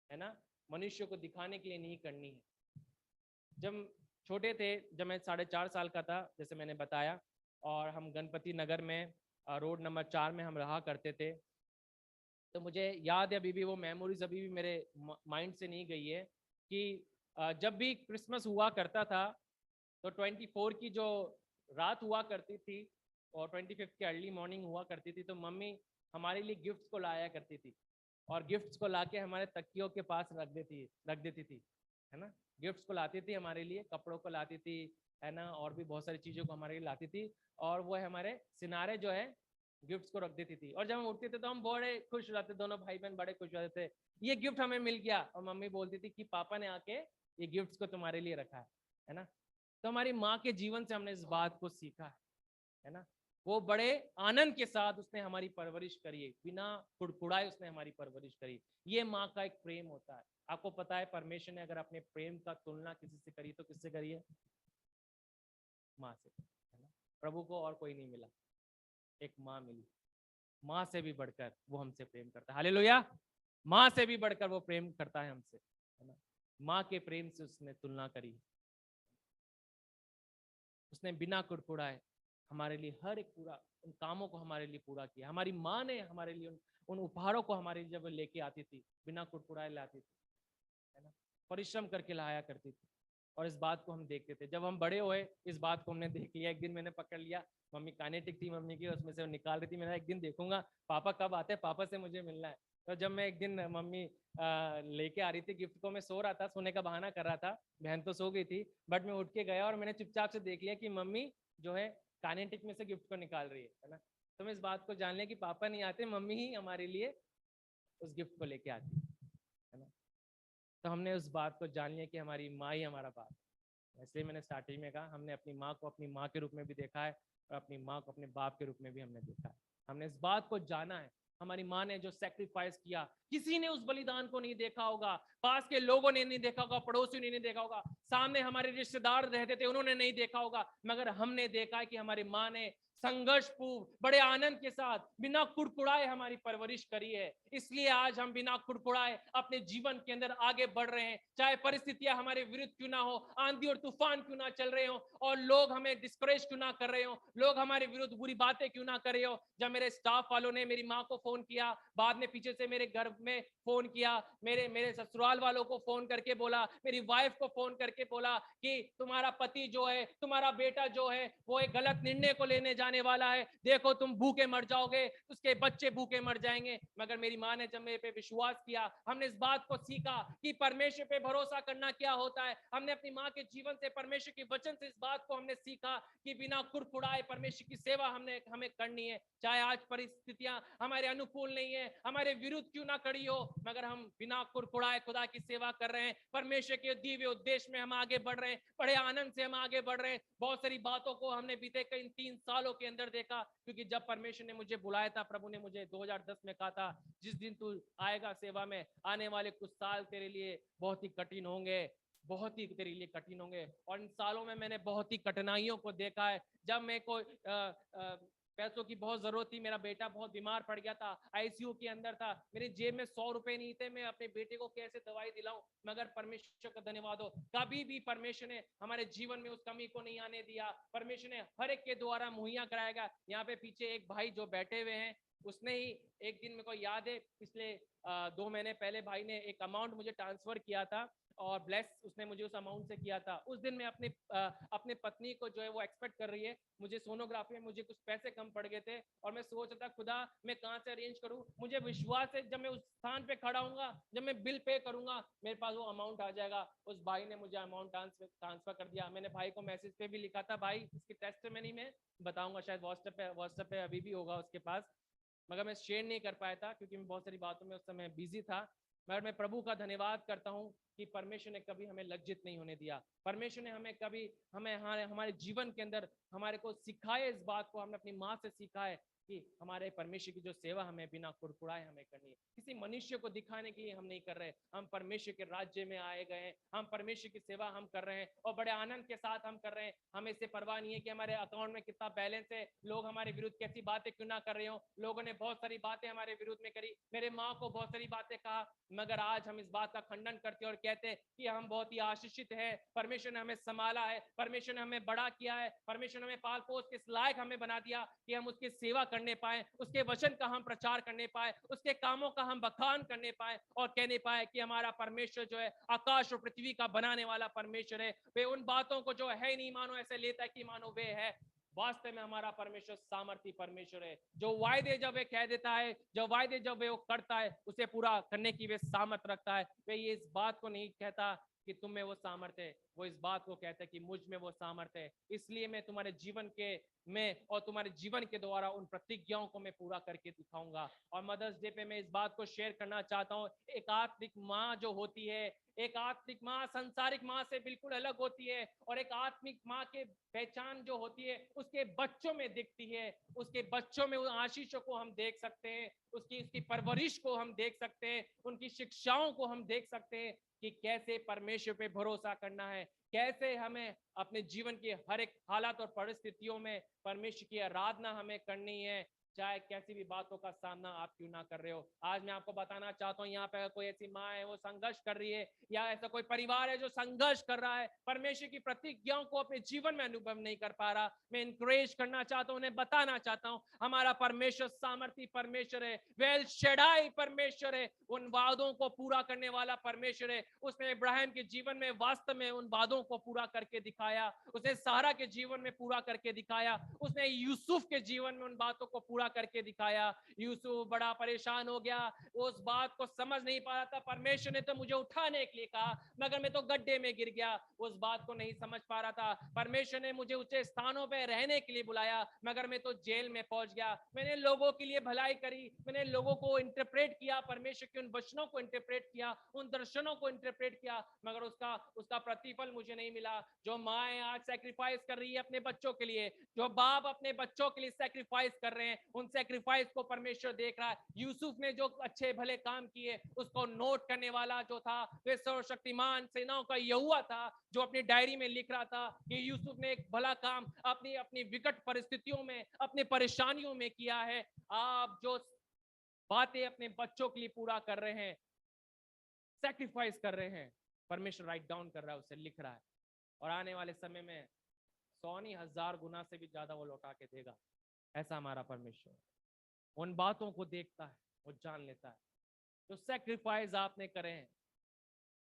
है ना, मनुष्य को दिखाने के लिए नहीं करनी है। जब छोटे थे, जब मैं 4.5 साल का था, जैसे मैंने बताया, और हम गणपति नगर में रोड नंबर 4 में हम रहा करते थे, तो मुझे याद है अभी भी, वो मेमोरीज अभी भी मेरे माइंड से नहीं गई है, कि जब भी क्रिसमस हुआ करता था, तो 24 की जो रात हुआ करती थी और 25 की अर्ली मॉर्निंग हुआ करती थी, तो मम्मी हमारे लिए गिफ्ट्स को लाया करती थी, और गिफ्ट्स को लाके हमारे तकियों के पास रख देती थी, है ना। गिफ्ट्स को लाती थी हमारे लिए, कपड़ों को लाती थी, है ना, और भी बहुत सारी चीज़ों को हमारे लिए लाती थी, और वो हमारे सिनारे जो है गिफ्ट्स को रख देती थी। और जब हम उठते थे तो हम बड़े खुश हो जाते, दोनों भाई बहन बड़े खुश हो जाते थे, ये गिफ्ट हमें मिल गया। और मम्मी बोलती थी कि पापा ने आके ये गिफ्ट्स को तुम्हारे लिए रखा है ना। तो हमारी माँ के जीवन से हमने इस बात को सीखा है ना। वो बड़े आनंद के साथ उसने हमारी परवरिश करी है, बिना कुड़कुड़ाए उसने हमारी परवरिश करी। ये माँ का एक प्रेम होता है। आपको पता है, परमेश्वर ने अगर अपने प्रेम का तुलना किसी से करी तो किससे करी है? माँ से, है ना। प्रभु को और कोई नहीं मिला, एक माँ मिली। माँ से भी बढ़कर वो हमसे प्रेम करता है। हालेलुया। माँ से भी बढ़कर वो प्रेम करता है हमसे, है ना। माँ के प्रेम से उसने तुलना करी, उसने बिना कुड़कुड़ाए हमारे लिए हर एक पूरा उन कामों को हमारे लिए पूरा किया। हमारी माँ ने हमारे लिए उन उपहारों को हमारे लिए जब लेके आती थी, बिना कुड़कुड़ाए लाती थी, है ना, परिश्रम करके लाया करती थी। और इस बात को हम देखते थे। जब हम बड़े हुए, इस बात को हमने देख लिया। एक दिन मैंने पकड़ लिया, मम्मी काइनेटिक थी मम्मी की, उसमें से वो निकाल रही थी। मैंने एक दिन देखूंगा पापा कब आते हैं, पापा से मुझे मिलना है। तो जब मैं एक दिन, मम्मी लेके आ रही थी गिफ्ट को, मैं सो रहा था, सोने का बहाना कर रहा था, बहन तो सो गई थी, बट मैं उठ के गया और मैंने चुपचाप से देख लिया कि मम्मी जो है काइनेटिक में से गिफ्ट को निकाल रही है ना। तो मैं इस बात को जान लिया कि पापा नहीं आते, मम्मी ही हमारे लिए उस गिफ्ट को लेके आती है ना। तो हमने उस बात को जान लिया कि हमारी माँ ही हमारा बाप है। इसलिए मैंने स्टार्टिंग में कहा, हमने अपनी माँ को अपनी माँ के रूप में भी देखा है, और अपनी माँ को अपने बाप के रूप में भी हमने देखा है। हमने इस बात को जाना है, हमारी माँ ने जो सेक्रीफाइस किया, किसी ने उस बलिदान को नहीं देखा होगा, पास के लोगों ने नहीं देखा होगा, पड़ोसियों ने नहीं देखा होगा, सामने हमारे रिश्तेदार रहते थे उन्होंने नहीं देखा होगा, मगर हमने देखा है कि हमारी माँ ने संघर्ष पूर्व बड़े आनंद के साथ बिना कुड़कुड़ाए हमारी परवरिश करी है। इसलिए आज हम बिना कुड़कुड़ाए अपने जीवन के अंदर आगे बढ़ रहे हैं, चाहे परिस्थितियां हमारे विरुद्ध क्यों ना हो, आंधी और तूफान क्यों ना चल रहे हो, और लोग हमें डिस्करेज क्यों ना कर रहे हो, लोग हमारे विरुद्ध बुरी बातें क्यों ना कर रहे हो। जब मेरे स्टाफ वालों ने मेरी माँ को फोन किया, बाद में पीछे से मेरे घर में फोन किया, मेरे मेरे ससुराल वालों को फोन करके बोला, मेरी वाइफ को फोन करके बोला कि तुम्हारा पति जो है, तुम्हारा बेटा जो है, वो एक गलत निर्णय को लेने जाने वाला है, देखो तुम भूखे मर जाओगे, उसके बच्चे भूखे मर जाएंगे। मगर मेरी माँ ने जब मेरे पे विश्वास किया, हमने इस बात को सीखा कि परमेश्वर पे भरोसा करना क्या होता है। हमने अपनी माँ के जीवन से, परमेश्वर के वचन से इस बात को हमने सीखा कि बिना कुड़कुड़ाए परमेश्वर की सेवा हमें करनी है। चाहे आज परिस्थितियां हमारे अनुकूल नहीं है, हमारे विरुद्ध क्यों ना खड़ी हो, मगर हम बिना कुड़कुड़ाए खुदा की सेवा कर रहे हैं, परमेश्वर के दिव्य उद्देश्य में हम आगे बढ़ रहे हैं, बड़े आनंद से हम आगे बढ़ रहे हैं। बहुत सारी बातों को हमने बीते कई 3 सालों के अंदर देखा, क्योंकि जब परमेश्वर ने मुझे बुलाया था, प्रभु ने मुझे 2010 में कहा था, जिस दिन तू आएगा सेवा में, आने वाले कुछ साल तेरे लिए बहुत ही कठिन होंगे, बहुत ही तेरे लिए कठिन होंगे। और इन सालों में मैंने बहुत ही कठिनाइयों को देखा है। जब मैं कोई पैसों की बहुत जरूरत थी, मेरा बेटा बहुत बीमार पड़ गया था, आईसीयू के अंदर था, मेरी जेब में 100 रुपए नहीं थे, मैं अपने बेटे को कैसे दवाई दिलाऊं, मगर परमेश्वर का धन्यवाद हो, कभी भी परमेश्वर ने हमारे जीवन में उस कमी को नहीं आने दिया। परमेश्वर ने हर एक के द्वारा मुहैया कराएगा। यहाँ पे पीछे एक भाई जो बैठे हुए हैं, उसने ही एक दिन मेरे को याद है, पिछले 2 महीने पहले भाई ने एक अमाउंट मुझे ट्रांसफर किया था, और ब्लेस उसने मुझे उस अमाउंट से किया था। उस दिन मैं अपने पत्नी को जो है वो एक्सपेक्ट कर रही है, मुझे सोनोग्राफी में मुझे कुछ पैसे कम पड़ गए थे, और मैं सोच रहा था खुदा मैं कहाँ से अरेंज करूँ। मुझे विश्वास है जब मैं उस स्थान पे खड़ा हूँगा, जब मैं बिल पे करूंगा, मेरे पास वो अमाउंट आ जाएगा। उस भाई ने मुझे अमाउंट ट्रांसफर कर दिया। मैंने भाई को मैसेज पे भी लिखा था, भाई इसकी टेस्टिमनी में बताऊंगा, शायद व्हाट्सएप पे अभी भी होगा उसके पास, मगर मैं शेयर नहीं कर पाया था क्योंकि मैं बहुत सारी बातों में उस समय बिजी था। मगर मैं प्रभु का धन्यवाद करता हूँ कि परमेश्वर ने कभी हमें लज्जित नहीं होने दिया। परमेश्वर ने हमें कभी हमारे जीवन के अंदर हमारे को सिखाया इस बात को, हमने अपनी माँ से सीखा है कि हमारे परमेश्वर की जो सेवा हमें बिना कुड़कुड़ाए हमें करनी है। किसी मनुष्य को दिखाने के लिए हम नहीं कर रहे, हम परमेश्वर के राज्य में आए गए हैं, हम परमेश्वर की सेवा हम कर रहे हैं, और बड़े आनंद के साथ हम कर रहे हैं। हमें इससे परवाह नहीं है कि हमारे अकाउंट में कितना बैलेंस है, लोग हमारे विरुद्ध कैसी बातें क्यों ना कर रहे हो। लोगों ने बहुत सारी बातें हमारे विरुद्ध में करी, मेरे माँ को बहुत सारी बातें कहा, मगर आज हम इस बात का खंडन करते हैं और कहते हैं कि हम बहुत ही आशीषित है, परमेश्वर ने हमें संभाला है, परमेश्वर ने हमें बड़ा किया है, परमेश्वर ने हमें पाल पोस के लायक हमें बना दिया कि हम उसकी सेवा करने पाए, उसके वचन का हम प्रचार करने पाए, उसके कामों का हम बखान करने पाए, और कहने पाए कि हमारा परमेश्वर जो है आकाश और पृथ्वी का बनाने वाला परमेश्वर है। वे उन बातों को जो है नहीं मानो ऐसे लेता है कि मानो वे है। वास्तव में हमारा परमेश्वर सामर्थी परमेश्वर है, जो वायदे जब वे कह देता है, जो वायदे जब वे वो करता है, उसे पूरा करने की वे सामर्थ रखता है। वे ये इस बात को नहीं कहता कि तुम में वो सामर्थ है, वो इस बात को कहता है कि मुझ में वो सामर्थ है। इसलिए मैं तुम्हारे जीवन के में और तुम्हारे जीवन के द्वारा उन प्रतिज्ञाओं को मैं पूरा करके दिखाऊंगा। और मदर्स डे पे मैं इस बात को शेयर करना चाहता हूँ, एक आत्मिक माँ जो होती है, एक आत्मिक माँ संसारिक माँ से बिल्कुल अलग होती है, और एक आत्मिक माँ के पहचान जो होती है उसके बच्चों में दिखती है। उसके बच्चों में उन आशीषों को हम देख सकते हैं, उसकी उसकी परवरिश को हम देख सकते हैं, उनकी शिक्षाओं को हम देख सकते हैं कि कैसे परमेश्वर पे भरोसा करना है, कैसे हमें अपने जीवन की हर एक हालात और परिस्थितियों में परमेश्वर की आराधना हमें करनी है, चाहे कैसी भी बातों का सामना आप क्यों ना कर रहे हो। आज मैं आपको बताना चाहता हूँ, यहाँ पे कोई ऐसी माँ है वो संघर्ष कर रही है, या ऐसा कोई परिवार है जो संघर्ष कर रहा है, परमेश्वर की प्रतिज्ञाओं को अपने जीवन में अनुभव नहीं कर पा रहा, मैं इंकरेज करना चाहता हूँ, उन्हें बताना चाहता हूँ, हमारा परमेश्वर सामर्थी परमेश्वर है, वेल शेडाई परमेश्वर है, उन वादों को पूरा करने वाला परमेश्वर है। उसने इब्राहिम के जीवन में वास्तव में उन वादों को पूरा करके दिखाया, उसने सारा के जीवन में पूरा करके दिखाया, उसने यूसुफ के जीवन में उन बातों को पूरा करके दिखाया। यूसुफ बड़ा परेशान हो गया, उस बात को समझ नहीं पा रहा था, परमेश्वर ने तो मुझे उठाने के लिए कहा मगर मैं तो गड्ढे में गिर गया, उस बात को नहीं समझ पा रहा था। परमेश्वर ने मुझे ऊंचे स्थानों पे रहने के लिए बुलाया मगर मैं तो जेल में पहुंच गया। मैंने लोगों के लिए भलाई करी, मैंने लोगों को इंटरप्रेट किया, परमेश्वर के उन वचनों को इंटरप्रेट किया, उन दर्शनों को इंटरप्रेट किया, मगर उसका प्रतिफल मुझे नहीं मिला। जो माएँ आज सैक्रिफाइस कर रही है अपने बच्चों के लिए, जो बाप अपने बच्चों के लिए सैक्रिफाइस कर रहे हैं, उन सेक्रीफाइस को परमेश्वर देख रहा है। यूसुफ ने जो अच्छे भले काम किए उसको नोट करने वाला जो था वे सर्वशक्तिमान सेनाओं का यहोवा था, जो अपनी डायरी में लिख रहा था कि यूसुफ ने एक भला काम अपनी अपनी विकट परिस्थितियों में, अपनी परेशानियों में किया है। आप जो बातें अपने बच्चों के लिए पूरा कर रहे हैं, सैक्रिफाइस कर रहे हैं, परमेश्वर राइट डाउन कर रहा है, उसे लिख रहा है, और आने वाले समय में 100 नहीं 1000 गुना से भी ज्यादा वो लौटा के देगा। ऐसा हमारा परमेश्वर उन बातों को देखता है, वो जान लेता है जो सैक्रिफाइस आपने करे हैं।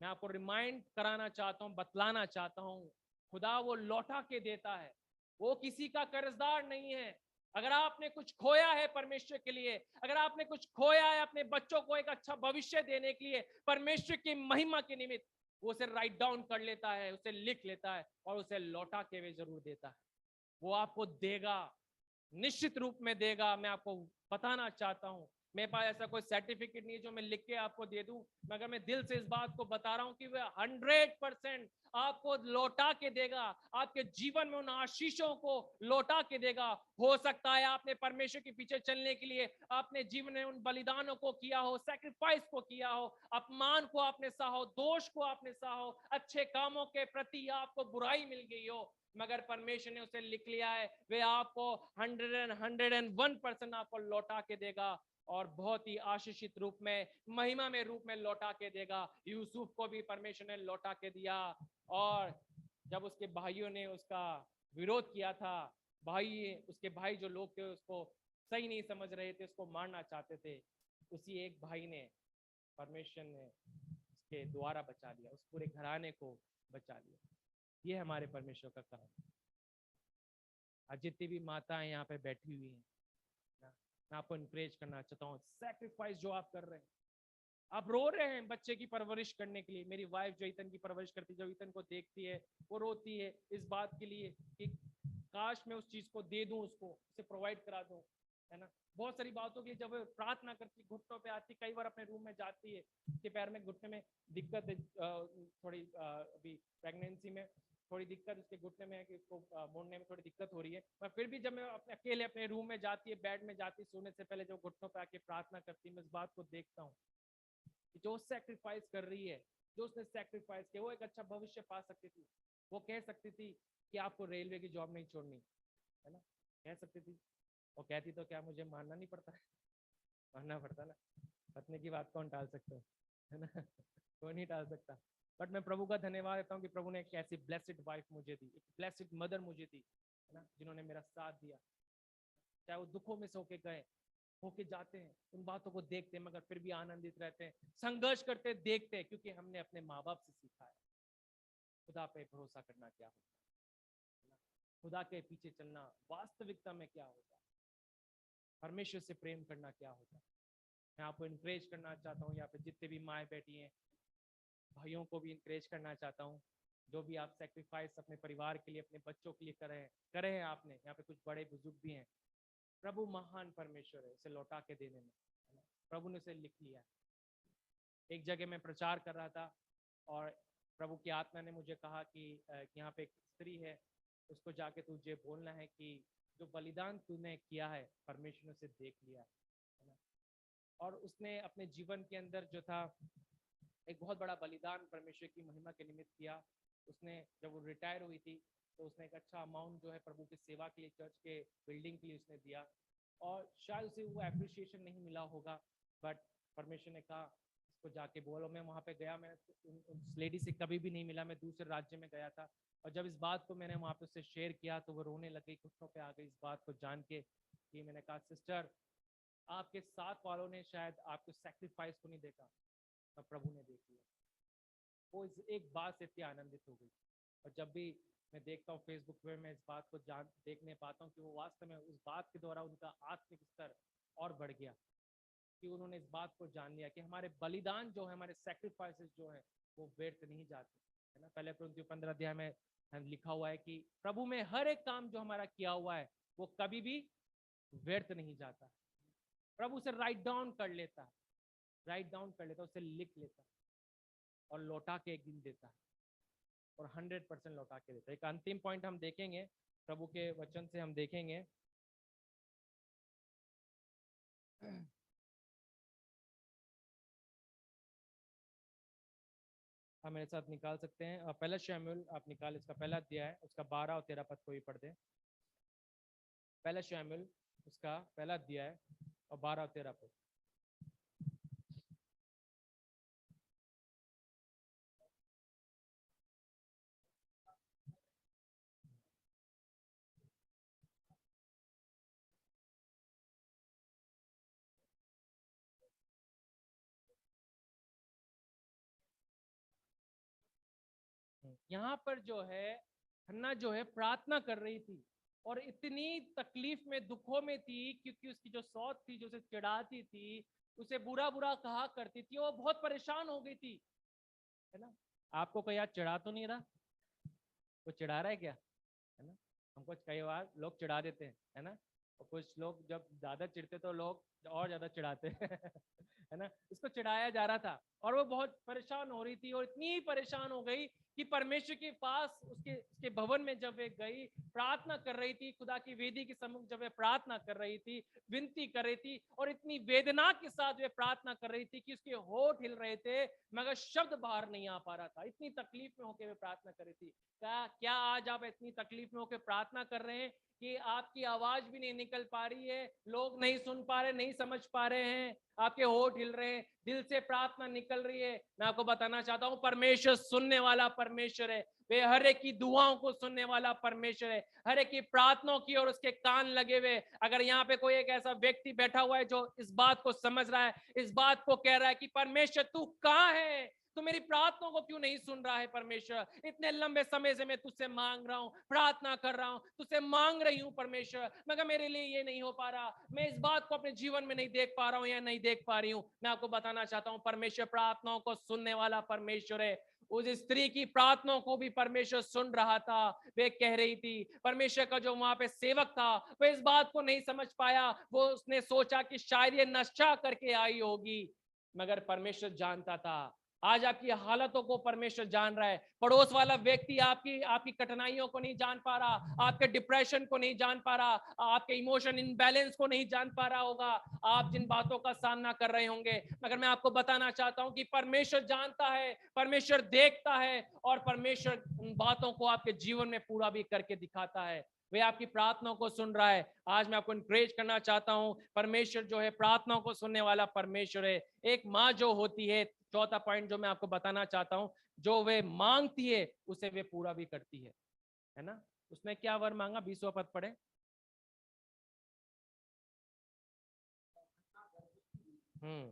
मैं आपको रिमाइंड कराना चाहता हूं, बतलाना चाहता हूं, खुदा वो लौटा के देता है, वो किसी का कर्जदार नहीं है। अगर आपने कुछ खोया है परमेश्वर के लिए, अगर आपने कुछ खोया है अपने बच्चों को एक अच्छा भविष्य देने के लिए, परमेश्वर की महिमा के निमित्त, वो उसे राइट डाउन कर लेता है, उसे लिख लेता है और उसे लौटा के वे जरूर देता है। वो आपको देगा, निश्चित रूप में देगा। मैं आपको बताना चाहता हूं, मेरे पास ऐसा कोई सर्टिफिकेट नहीं है जो मैं लिख के आपको दे दूं, मगर मैं दिल से इस बात को बता रहा हूं कि वह 100% आपको लौटा के देगा, आपके जीवन में उन आशीषों को लौटा के देगा। हो सकता है आपने परमेश्वर के पीछे चलने के लिए अपने जीवन में उन बलिदानों को किया हो, सैक्रिफाइस को किया हो, अपमान को आपने सहा हो, दोष को आपने सहा हो, अच्छे कामों के प्रति आपको बुराई मिल गई हो, मगर परमेश्वर ने उसे लिख लिया है, वे आपको 101% आपको लौटा के देगा, और बहुत ही आशीषित रूप में, महिमा में रूप में लौटा के देगा। यूसुफ को भी परमेश्वर ने लौटा के दिया, और जब उसके भाइयों ने उसका विरोध किया था, उसके भाई जो लोग थे उसको सही नहीं समझ रहे थे, उसको मारना चाहते थे, उसी एक भाई ने, परमेश्वर ने उसके द्वारा बचा लिया, उस पूरे घराने को बचा लिया। ये हमारे परमेश्वर का काम। आज जितनी भी माताएं यहाँ पे बैठी हुई हैं, मैं आपको इनकरेज करना चाहता हूँ, सैक्रिफाइस जो आप कर रहे हैं, आप रो रहे हैं बच्चे की परवरिश करने के लिए। मेरी वाइफ जो ईतन की परवरिश करती है, जो ईतन को देखती है, वो रोती है इस बात के लिए कि काश मैं उस चीज को दे दूं, उसको उसे प्रोवाइड करा दूं, है ना। बहुत सारी बातों के लिए जब प्रार्थना करती, घुटनों पे आती, कई बार अपने रूम में जाती है, उसके पैर में घुटने में दिक्कत है, थोड़ी अभी प्रेगनेंसी में थोड़ी दिक्कत उसके घुटने में है कि उसको मोड़ने में थोड़ी दिक्कत हो रही है, पर फिर भी जब मैं अकेले अपने रूम में जाती है, बेड में जाती, सोने से पहले जो घुटनों पे आके प्रार्थना करती, मैं इस बात को देखता हूँ कि जो सैक्रिफाइस कर रही है, जो उसने सैक्रिफाइस किया, वो एक अच्छा भविष्य पा सकती थी। वो कह सकती थी कि आपको रेलवे की जॉब नहीं छोड़नी, है ना, कह सकती थी। वो कहती तो क्या मुझे मानना नहीं पड़ता है? मानना पड़ता ना, पत्नी की बात कौन टाल सकता है ना, कोई नहीं टाल सकता। बट मैं प्रभु का धन्यवाद देता हूँ कि प्रभु ने एक ऐसी ब्लेसिड वाइफ मुझे दी, एक ब्लेसिड मदर मुझे दी, है ना, जिन्होंने मेरा साथ दिया। चाहे वो दुखों में से होके गए, होके जाते हैं, उन बातों को देखते हैं, मगर फिर भी आनंदित रहते हैं, संघर्ष करते देखते हैं, क्योंकि हमने अपने माँ बाप से सीखा है खुदा पे भरोसा करना क्या होता है, खुदा के पीछे चलना वास्तविकता में क्या होता है, परमेश्वर से प्रेम करना क्या होता है। मैं आपको इनकरेज करना चाहता हूँ, यहाँ पे जितने भी माएँ बैठी हैं, भाइयों को भी इनकरेज करना चाहता हूँ, जो भी आप सेक्रीफाइस अपने परिवार के लिए, अपने बच्चों के लिए करे हैं आपने, यहाँ पे कुछ बड़े बुजुर्ग भी हैं, प्रभु महान परमेश्वर है उसे लौटा के देने में, प्रभु ने उसे लिख लिया। एक जगह मैं प्रचार कर रहा था और प्रभु की आत्मा ने मुझे कहा कि यहाँ पे एक स्त्री है, उसको जाके तुझे बोलना है कि जो बलिदान तूने किया है परमेश्वर ने उसे देख लिया है ना। और उसने अपने जीवन के अंदर जो था एक बहुत बड़ा बलिदान परमेश्वर की महिमा के निमित्त किया। उसने जब वो रिटायर हुई थी तो उसने एक अच्छा अमाउंट जो है प्रभु की सेवा के लिए, चर्च के बिल्डिंग के लिए उसने दिया, और शायद उसे वो एप्रिसिएशन नहीं मिला होगा, बट परमेश्वर ने कहा इसको जाके बोलो। मैं वहाँ पे गया, मैं उस लेडी से कभी भी नहीं मिला, मैं दूसरे राज्य में गया था, और जब इस बात को मैंने वहाँ पे उससे शेयर किया तो वो रोने लगी, घुटनों पे आ गई इस बात को जान के कि मैंने कहा सिस्टर आपके साथ वालों ने शायद आपको सैक्रिफाइस को नहीं देखा, पर प्रभु ने देख लिया। वो इस एक बात से इतनी आनंदित हो गई। और जब भी मैं देखता हूँ फेसबुक पे, मैं इस बात को देखने पाता हूँ कि वो वास्तव में उस बात के द्वारा उनका आत्मिक स्तर और बढ़ गया, कि उन्होंने इस बात को जान लिया कि हमारे बलिदान जो है, हमारे सैक्रिफाइसेस जो है वो व्यर्थ नहीं जाते, है ना। पहले कुरिन्थियों 15 अध्याय में लिखा हुआ है कि प्रभु में हर एक काम जो हमारा किया हुआ है वो कभी भी व्यर्थ नहीं जाता। प्रभु उसे राइट डाउन कर लेता है, राइट डाउन कर लेता है, उसे लिख लेता है और लौटा के एक दिन देता है, और 100% लौटा के देता है। एक अंतिम पॉइंट हम देखेंगे, प्रभु के वचन से हम देखेंगे आप मेरे साथ निकाल सकते हैं पहला शमूएल, आप निकाल, इसका पहला अध्याय है, उसका 12 और 13 पद को भी पढ़ दें। पहला शमूएल उसका पहला अध्याय और 12 और 13 पद। यहाँ पर जो है हन्ना जो है प्रार्थना कर रही थी और इतनी तकलीफ में, दुखों में थी, क्योंकि उसकी जो सौत थी, जो उसे चिढ़ाती थी, उसे बुरा बुरा कहा करती थी, वो बहुत परेशान हो गई थी, है ना। आपको कोई आज चिढ़ा तो नहीं रहा? वो चिढ़ा रहा है क्या? है ना। हमको कई बार लोग चिढ़ा देते हैं, है ना। और कुछ लोग जब ज्यादा चिढ़ते तो लोग और ज्यादा चिढ़ाते है ना। इसको चिढ़ाया जा रहा था और वो बहुत परेशान हो रही थी, और इतनी परेशान हो गई कि परमेश्वर के पास, उसके भवन में जब वे गई, प्रार्थना कर रही थी, खुदा की वेदी के सम्मुख जब वे प्रार्थना कर रही थी, विनती कर रही थी, और इतनी वेदना के साथ वे प्रार्थना कर रही थी कि उसके होठ हिल रहे थे मगर शब्द बाहर नहीं आ पा रहा था। इतनी तकलीफ में होकर वे प्रार्थना कर रही थी। क्या आज आप इतनी तकलीफ में होकर प्रार्थना कर रहे हैं कि आपकी आवाज भी नहीं निकल पा रही है, लोग नहीं सुन पा रहे, नहीं समझ पा रहे हैं, आपके होठ हिल रहे हैं, दिल से प्रार्थना निकल रही है? मैं आपको बताना चाहता हूं, परमेश्वर सुनने वाला परमेश्वर है। वे हर एक की दुआओं को सुनने वाला परमेश्वर है, हर एक की प्रार्थनाओं की और उसके कान लगे हुए। अगर यहाँ पे कोई एक ऐसा व्यक्ति बैठा हुआ है जो इस बात को समझ रहा है, इस बात को कह रहा है कि परमेश्वर तू कहाँ है, तो मेरी प्रार्थनाओं को क्यों नहीं सुन रहा है परमेश्वर? इतने लंबे समय से मैं तुझसे मांग रहा हूँ, प्रार्थना कर रहा हूँ, तुझसे मांग रही हूँ परमेश्वर, मगर मेरे लिए ये नहीं हो पा रहा, मैं इस बात को अपने जीवन में नहीं देख पा रहा हूँ या नहीं देख पा रही हूँ। मैं आपको बताना चाहता हूँ, परमेश्वर प्रार्थनाओं को सुनने वाला परमेश्वर है। उस स्त्री की प्रार्थनाओं को भी परमेश्वर सुन रहा था। वे कह रही थी, परमेश्वर का जो वहां पे सेवक था वो इस बात को नहीं समझ पाया, वो उसने सोचा कि शायद ये नशा करके आई होगी, मगर परमेश्वर जानता था। आज आपकी हालतों को परमेश्वर जान रहा है। पड़ोस वाला व्यक्ति आपकी आपकी कठिनाइयों को नहीं जान पा रहा, आपके डिप्रेशन को नहीं जान पा रहा, आपके इमोशन इनबैलेंस को नहीं जान पा रहा होगा, आप जिन बातों का सामना कर रहे होंगे, मगर मैं आपको बताना चाहता हूं कि परमेश्वर जानता है, परमेश्वर देखता है, और परमेश्वर उन बातों को आपके जीवन में पूरा भी करके दिखाता है। वे आपकी प्रार्थनाओं को सुन रहा है। आज मैं आपको इनकरेज करना चाहता हूं, परमेश्वर जो है प्रार्थनाओं को सुनने वाला परमेश्वर है। एक माँ जो होती है, चौथा पॉइंट जो मैं आपको बताना चाहता हूं, जो वे मांगती है उसे वे पूरा भी करती है ना। उसने क्या वर मांगा? 20वां पद पढ़े। हम्म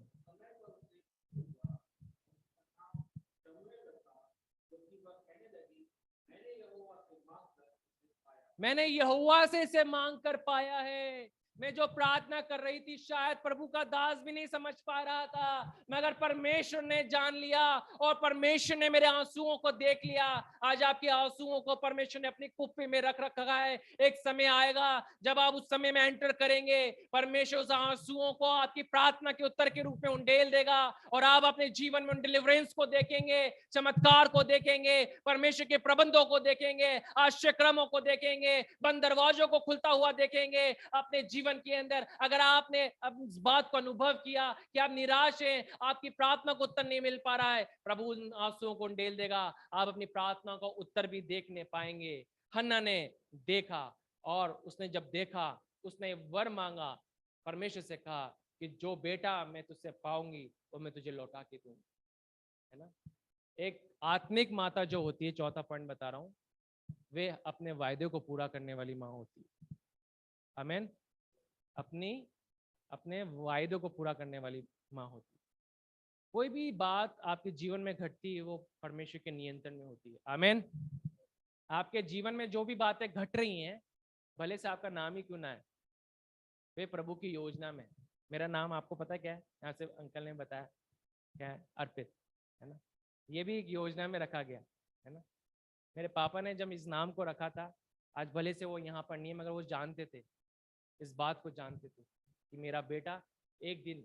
मैंने यहोवा से इसे मांग कर पाया है। मैं जो प्रार्थना कर रही थी, शायद प्रभु का दास भी नहीं समझ पा रहा था, मगर परमेश्वर ने जान लिया और परमेश्वर ने मेरे आंसुओं को देख लिया। आज आपके आंसुओं को परमेश्वर ने अपनी कुप्पी में रख रखा है। एक समय आएगा जब आप उस समय में एंटर करेंगे, परमेश्वर उस आंसुओं को आपकी प्रार्थना के उत्तर के रूप में उंडेल देगा, और आप अपने जीवन में डिलीवरेंस को देखेंगे, चमत्कार को देखेंगे, परमेश्वर के प्रबंधों को देखेंगे, आश्चर्यक्रमों को देखेंगे, बंद दरवाजों को खुलता हुआ देखेंगे अपने जीवन के अंदर। अगर आपने अब इस बात को अनुभव किया कि आप निराश हैं, आपकी प्रार्थना को उत्तर नहीं मिल पा रहा है, प्रभु उन आंसुओं को ढेल देगा, आप अपनी प्रार्थना को उत्तर भी देखने पाएंगे। हन्ना ने देखा, और उसने जब देखा, उसने वर मांगा, परमेश्वर से कहा कि जो बेटा मैं तुझसे पाऊंगी वो मैं तुझे लौटा के दूंगी, है ना। एक आत्मिक माता जो होती है, चौथा पॉइंट बता रहा हूं, वे अपने वायदे को पूरा करने वाली माँ होती है। आमीन। अपने वायदों को पूरा करने वाली माँ होती है। कोई भी बात आपके जीवन में घटती है वो परमेश्वर के नियंत्रण में होती है। आमीन। आपके जीवन में जो भी बातें घट रही हैं, भले से आपका नाम ही क्यों ना है, वे प्रभु की योजना में। मेरा नाम आपको पता क्या है? यहाँ से अंकल ने बताया, क्या है? अर्पित, है ना। ये भी एक योजना में रखा गया, है ना। मेरे पापा ने जब इस नाम को रखा था, आज भले से वो यहाँ पर नहीं है, मगर वो जानते थे, इस बात को जानते थे कि मेरा बेटा एक दिन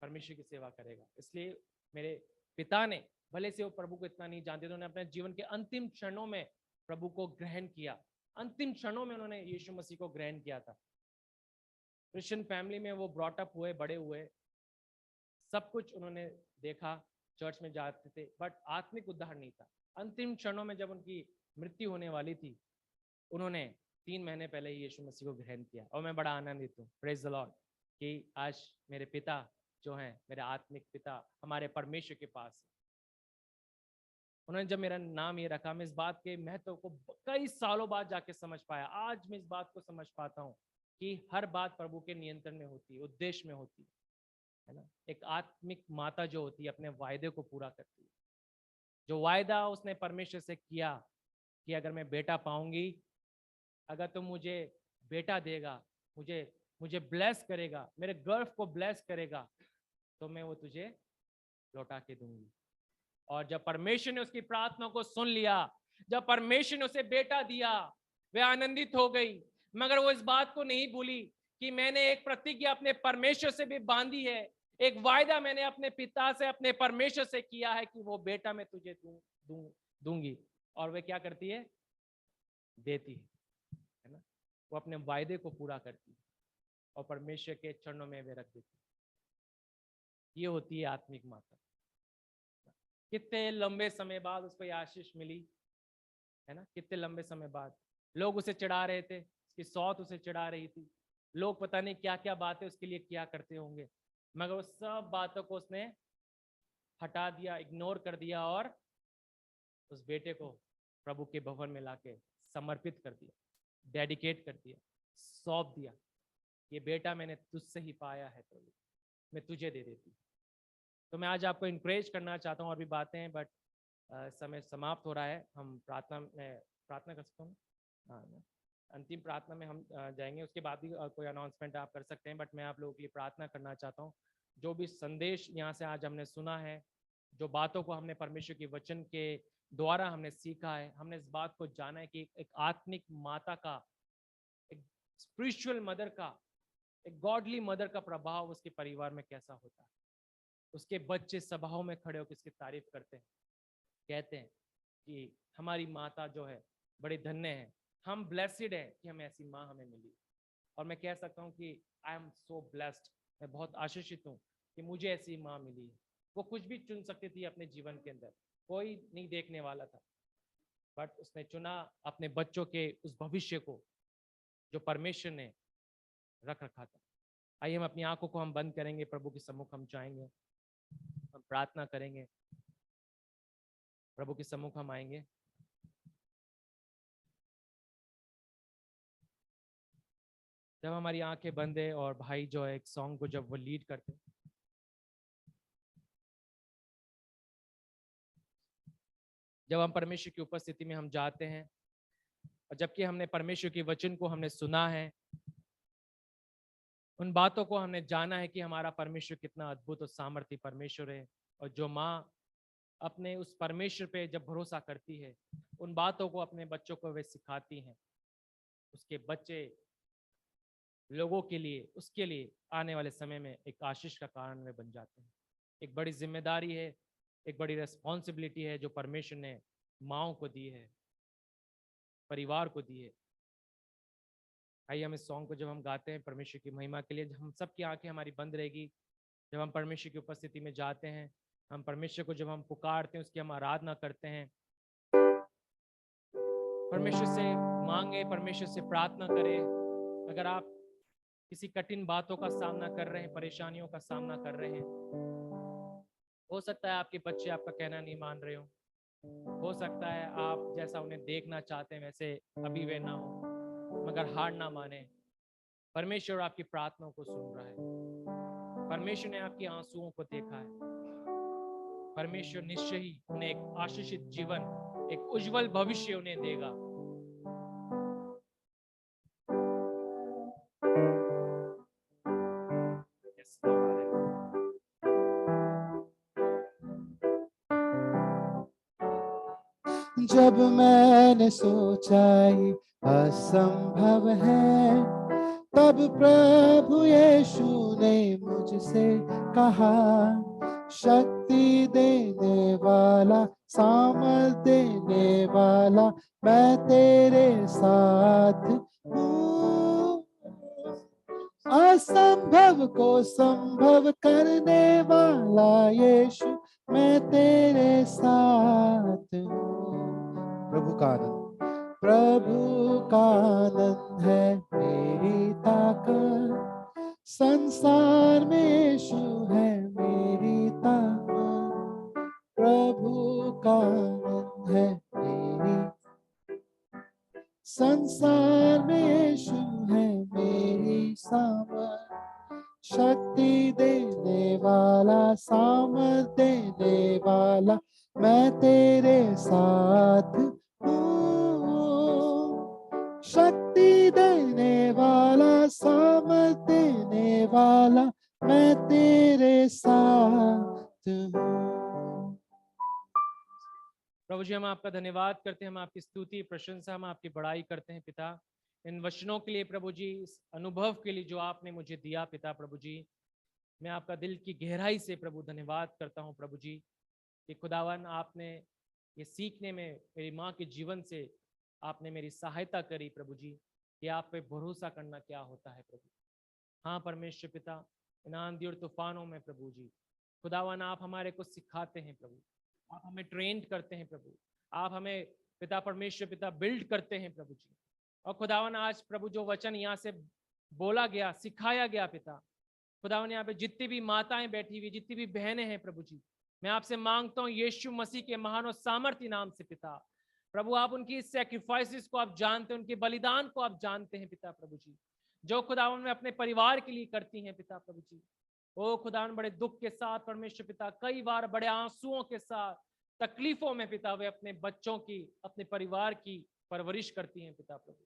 परमेश्वर की सेवा करेगा। इसलिए मेरे पिता ने, भले से वो प्रभु को इतना नहीं जानते थे, उन्होंने अपने जीवन के अंतिम क्षणों में प्रभु को ग्रहण किया। अंतिम क्षणों में उन्होंने यीशु मसीह को ग्रहण किया था। क्रिश्चियन फैमिली में वो ब्रॉटअप हुए, बड़े हुए, सब कुछ उन्होंने देखा, चर्च में जाते थे, बट आत्मिक उद्धार नहीं था। अंतिम क्षणों में जब उनकी मृत्यु होने वाली थी, उन्होंने 3 महीने पहले ही यीशु मसीह को ग्रहण किया। और मैं बड़ा आनंदित हूँ, प्रेज द लॉर्ड, कि आज मेरे पिता जो हैं, मेरे आत्मिक पिता हमारे परमेश्वर के पास है। उन्होंने जब मेरा नाम ये रखा, मैं इस बात के महत्व को कई सालों बाद जाके समझ पाया। आज मैं इस बात को समझ पाता हूँ कि हर बात प्रभु के नियंत्रण में होती है, उद्देश्य में होती है ना। एक आत्मिक माता जो होती है अपने वायदे को पूरा करती है। जो वायदा उसने परमेश्वर से किया कि अगर मैं बेटा पाऊंगी, अगर तुम मुझे बेटा देगा, मुझे मुझे ब्लेस करेगा, मेरे गर्भ को ब्लेस करेगा, तो मैं वो तुझे लौटा के दूंगी। और जब परमेश्वर ने उसकी प्रार्थना को सुन लिया, जब परमेश्वर ने उसे बेटा दिया, वे आनंदित हो गई। मगर वो इस बात को नहीं भूली कि मैंने एक प्रतिज्ञा अपने परमेश्वर से भी बांधी है, एक वायदा मैंने अपने पिता से, अपने परमेश्वर से किया है कि वो बेटा मैं तुझे दूंगी। और वे क्या करती है? देती है ना। वो अपने वायदे को पूरा करती है और परमेश्वर के चरणों में वे रख देती है। ये होती है आत्मिक माता। कितने लंबे समय बाद उसको ये आशीष मिली, है ना। कितने लंबे समय बाद लोग उसे चिढ़ा रहे थे, उसकी सौत उसे चिढ़ा रही थी, लोग पता नहीं क्या क्या बातें उसके लिए क्या करते होंगे, मगर उस सब बातों को उसने हटा दिया, इग्नोर कर दिया और उस बेटे को प्रभु के भवन में लाके समर्पित कर दिया, डेडिकेट कर दिया, सौंप दिया। ये बेटा मैंने तुझसे ही पाया है प्रभु, मैं तुझे दे देती। तो मैं आज आपको इंकरेज करना चाहता हूँ, और भी बातें हैं, बट समय समाप्त हो रहा है। हम प्रार्थना में प्रार्थना कर सकते हैं। हाँ, अंतिम प्रार्थना में हम जाएंगे, उसके बाद भी कोई अनाउंसमेंट आप कर सकते हैं, बट मैं आप लोगों के लिए प्रार्थना करना चाहता हूँ। जो भी संदेश यहाँ से आज हमने सुना है, जो बातों को हमने परमेश्वर के वचन के द्वारा हमने सीखा है, हमने इस बात को जाना है कि एक आत्मिक माता का, एक स्पिरिचुअल मदर का, एक गॉडली मदर का प्रभाव उसके परिवार में कैसा होता है। उसके बच्चे सभाओं में खड़े होकर इसकी तारीफ करते हैं, कहते हैं कि हमारी माता जो है बड़ी धन्य है, हम ब्लेसिड है कि हमें ऐसी माँ हमें मिली। और मैं कह सकता हूँ कि आई एम सो ब्लेस्ड, मैं बहुत आशीषित हूँ कि मुझे ऐसी माँ मिली है। वो कुछ भी चुन सकती थी अपने जीवन के अंदर, कोई नहीं देखने वाला था, बट उसने चुना अपने बच्चों के उस भविष्य को जो परमेश्वर ने रख रखा था। आइए हम अपनी आंखों को हम बंद करेंगे, प्रभु के सम्मुख हम जाएंगे, हम प्रार्थना करेंगे, प्रभु के सम्मुख हम आएंगे। जब हमारी आंखें बंद है और भाई जो है एक सॉन्ग को जब वो लीड करते हैं, जब हम परमेश्वर की उपस्थिति में हम जाते हैं, और जबकि हमने परमेश्वर के वचन को हमने सुना है, उन बातों को हमने जाना है कि हमारा परमेश्वर कितना अद्भुत और सामर्थ्य परमेश्वर है। और जो माँ अपने उस परमेश्वर पे जब भरोसा करती है, उन बातों को अपने बच्चों को वे सिखाती हैं, उसके बच्चे लोगों के लिए, उसके लिए आने वाले समय में एक आशीष का कारण वे बन जाते हैं। एक बड़ी जिम्मेदारी है, एक बड़ी रेस्पॉन्सिबिलिटी है जो परमेश्वर ने माँओं को दी है, परिवार को दी है। आइए हम इस सॉन्ग को जब हम गाते हैं परमेश्वर की महिमा के लिए, हम सबकी आंखें हमारी बंद रहेगी। जब हम परमेश्वर की उपस्थिति में जाते हैं, हम परमेश्वर को जब हम पुकारते हैं, उसकी हम आराधना करते हैं, परमेश्वर से मांगे, परमेश्वर से प्रार्थना करें। अगर आप किसी कठिन बातों का सामना कर रहे हैं, परेशानियों का सामना कर रहे हैं, हो सकता है आपके बच्चे आपका कहना नहीं मान रहे हो सकता है आप जैसा उन्हें देखना चाहते हैं वैसे अभी वे ना हो, मगर हार ना माने। परमेश्वर आपकी प्रार्थनाओं को सुन रहा है, परमेश्वर ने आपके आंसुओं को देखा है। परमेश्वर निश्चय ही उन्हें एक आशीषित जीवन, एक उज्जवल भविष्य उन्हें देगा। जब मैंने सोचा ये असंभव है, तब प्रभु यीशु ने मुझसे कहा, शक्ति देने वाला, सामर्थ देने वाला, मैं तेरे साथ हूँ। असंभव को संभव करने वाला यीशु, मैं तेरे साथ हूँ। प्रभु का आनंद है मेरी ताकत, संसार में यीशु है मेरी ताकत। प्रभु का आनंद है मेरी, संसार में यीशु है मेरी सामर्थ, शक्ति देने वाला, सामर्थ देने वाला, मैं तेरे साथ हूँ। शक्ति देने वाला, सामर्थ देने वाला, मैं तेरे साथ हूँ। प्रभु जी, हम आपका धन्यवाद करते हैं, हम आपकी स्तुति प्रशंसा, हम आपकी बड़ाई करते हैं पिता, इन वचनों के लिए प्रभु जी, इस अनुभव के लिए जो आपने मुझे दिया पिता प्रभु जी। मैं आपका दिल की गहराई से प्रभु धन्यवाद करता हूं प्रभु जी कि खुदावन आपने ये सीखने में मेरी माँ के जीवन से आपने मेरी सहायता करी प्रभु जी कि आप पे भरोसा करना क्या होता है प्रभु। हाँ परमेश्वर पिता, इन आंधी और तूफानों में प्रभु जी खुदावन आप हमारे को सिखाते हैं प्रभु, आप हमें ट्रेंड करते हैं प्रभु, आप हमें पिता परमेश्वर पिता बिल्ड करते हैं प्रभु जी। और खुदावन आज प्रभु जो वचन यहाँ से बोला गया, सिखाया गया पिता, खुदावन यहाँ पे जितनी भी माताएं बैठी हुई, जितनी भी बहनें हैं प्रभु जी, मैं आपसे मांगता हूँ यीशु मसीह के महान और सामर्थ्य नाम से पिता प्रभु, आप उनकी सैक्रिफाइसेस को आप जानते हैं, उनके बलिदान को आप जानते हैं पिता प्रभु जी, जो खुदावन में अपने परिवार के लिए करती हैं पिता प्रभु जी। ओ खुदावन बड़े दुख के साथ परमेश्वर पिता, कई बार बड़े आंसुओं के साथ, तकलीफों में पिता वे अपने बच्चों की, अपने परिवार की परवरिश करती हैं पिता प्रभु।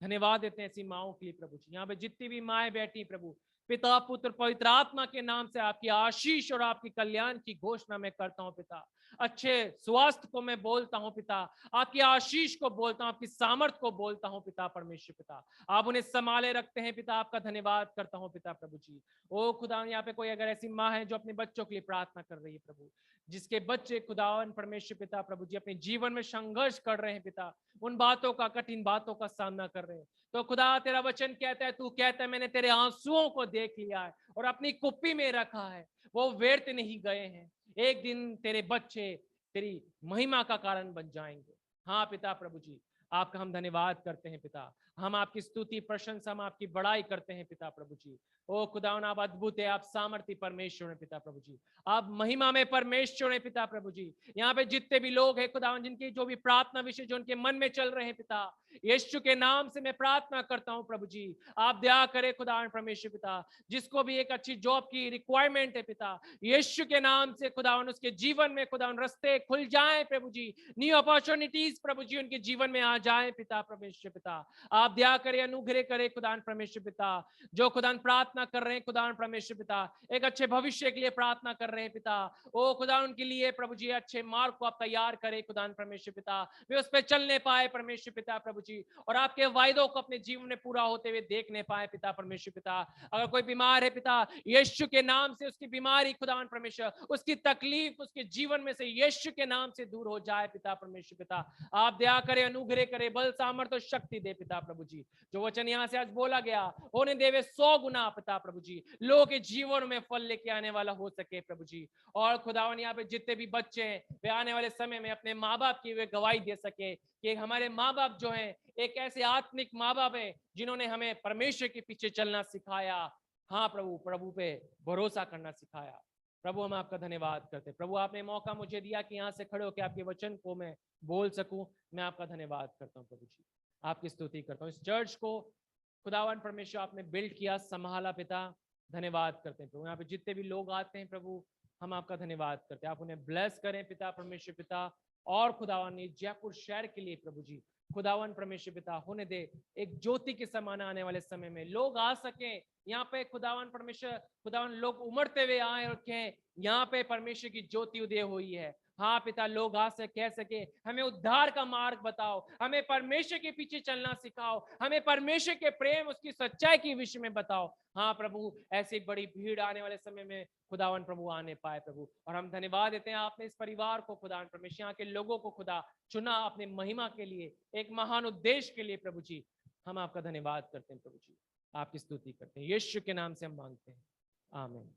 धन्यवाद देते हैं ऐसी माओं के लिए प्रभु जी। यहाँ पे जितनी भी माएं बैठी प्रभु, पिता पुत्र पवित्र आत्मा के नाम से आपकी आशीष और आपकी कल्याण की घोषणा मैं करता हूं पिता। अच्छे स्वास्थ्य को मैं बोलता हूं पिता, आपकी आशीष को बोलता हूं, आपकी सामर्थ को बोलता हूं पिता परमेश्वर पिता। आप उन्हें संभाले रखते हैं पिता, आपका धन्यवाद करता हूं पिता प्रभु जी। ओ खुदा, यहाँ पे कोई अगर ऐसी माँ है जो अपने बच्चों के लिए प्रार्थना कर रही है प्रभु, जिसके बच्चे खुदावन परमेश्वर पिता प्रभु जी अपने जीवन में संघर्ष कर रहे हैं पिता, उन बातों का, कठिन बातों का सामना कर रहे हैं, तो खुदा तेरा वचन कहता है, तू कहता है मैंने तेरे आंसुओं को देख लिया है और अपनी कुप्पी में रखा है, वो व्यर्थ नहीं गए हैं, एक दिन तेरे बच्चे तेरी महिमा का कारण बन जाएंगे। हाँ पिता प्रभु जी, आपका हम धन्यवाद करते हैं पिता, हम आपकी स्तुति प्रशंसा, हम आपकी बड़ाई करते हैं पिता प्रभु जी। ओ खुदावन आप अद्भुत है, आप सामर्थ्य परमेश्वर हैं पिता प्रभु जी, आप महिमा में परमेश्वर हैं पिता प्रभु जी। यहाँ पे जितने भी लोग हैं खुदावन, जिनकी जो भी प्रार्थना विषय जो उनके मन में चल रहे हैं पिता, यीशु के नाम से मैं प्रार्थना करता हूँ प्रभु जी, आप दया करें खुदावन परमेश्वर पिता, जिसको भी एक अच्छी जॉब की रिक्वायरमेंट है पिता, यीशु के नाम से खुदावन उसके जीवन में खुदावन रास्ते खुल जाएं प्रभु जी, न्यू अपॉर्चुनिटीज प्रभु जी उनके जीवन में आ जाए पिता परमेश्वर पिता। आप दया करें, अनुग्रह करें खुदावन परमेश्वर पिता, जो खुदावन प्रार्थना कर रहे हैं खुदावन परमेश्वर पिता, एक अच्छे भविष्य के लिए प्रार्थना कर रहे हैं पिता, ओ खुदा उनके लिए प्रभु जी अच्छे मार्ग को आप तैयार करें खुदावन परमेश्वर पिता, वे उस पर चलने पाए परमेश्वर पिता प्रभु जी, और आपके वायदों को अपने जीवन में पूरा होते हुए देखने पाए पिता परमेश्वर पिता। अगर कोई बीमार है पिता, यीशु के नाम से उसकी बीमारी खुदावन परमेश्वर, उसकी तकलीफ उसके जीवन में से यीशु के नाम से दूर हो जाए पिता परमेश्वर पिता। आप दया करें, अनुग्रह करें, बल सामर्थ्य और शक्ति दे पिता प्रभु जी। जो वचन यहाँ से आज बोला गया, होने देवे 100 गुना पिता प्रभु जी, लोगों के जीवन में फल लेके आने वाला हो सके प्रभु जी। और खुदावन यहाँ पे जितने भी बच्चे हैं, वे आने वाले समय में अपने माँ बाप की वे गवाही दे सके कि हमारे माँ बाप जो हैं एक ऐसे आत्मिक माँ बाप है जिन्होंने हमें परमेश्वर के पीछे चलना सिखाया। हाँ प्रभु, प्रभु पे भरोसा करना सिखाया। प्रभु हम आपका धन्यवाद करते हैं प्रभु, आपने मौका मुझे दिया कि यहाँ से खड़े होकर आपके वचन को मैं बोल सकूं, मैं आपका धन्यवाद करता हूँ प्रभु जी, आपकी स्तुति करता हूँ। इस चर्च को खुदावन परमेश्वर आपने बिल्ड किया, संभाला पिता, धन्यवाद करते हैं प्रभु। यहाँ पे जितने भी लोग आते हैं प्रभु, हम आपका धन्यवाद करते हैं, आप उन्हें ब्लेस करें पिता परमेश्वर पिता। और खुदावन ने जयपुर शहर के लिए प्रभु जी खुदावन परमेश्वर पिता होने दे एक ज्योति के समान आने वाले समय में लोग आ सके यहाँ पे खुदावन परमेश्वर, खुदावन लोग उमड़ते हुए आए और कहें यहाँ पे परमेश्वर की ज्योति उदय हुई है। हाँ पिता, लोग आ से कह सके हमें उद्धार का मार्ग बताओ, हमें परमेश्वर के पीछे चलना सिखाओ, हमें परमेश्वर के प्रेम उसकी सच्चाई के विषय में बताओ। हाँ प्रभु, ऐसी बड़ी भीड़ आने वाले समय में खुदावन प्रभु आने पाए प्रभु। और हम धन्यवाद देते हैं, आपने इस परिवार को खुदावन परमेश्वर, यहाँ के लोगों को खुदा चुना अपने महिमा के लिए, एक महान उद्देश्य के लिए प्रभु जी। हम आपका धन्यवाद करते हैं प्रभु जी। आपकी स्तुति करते हैं। यीशु के नाम से हम मांगते हैं, आमीन।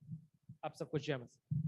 आप सबको जय मसीह।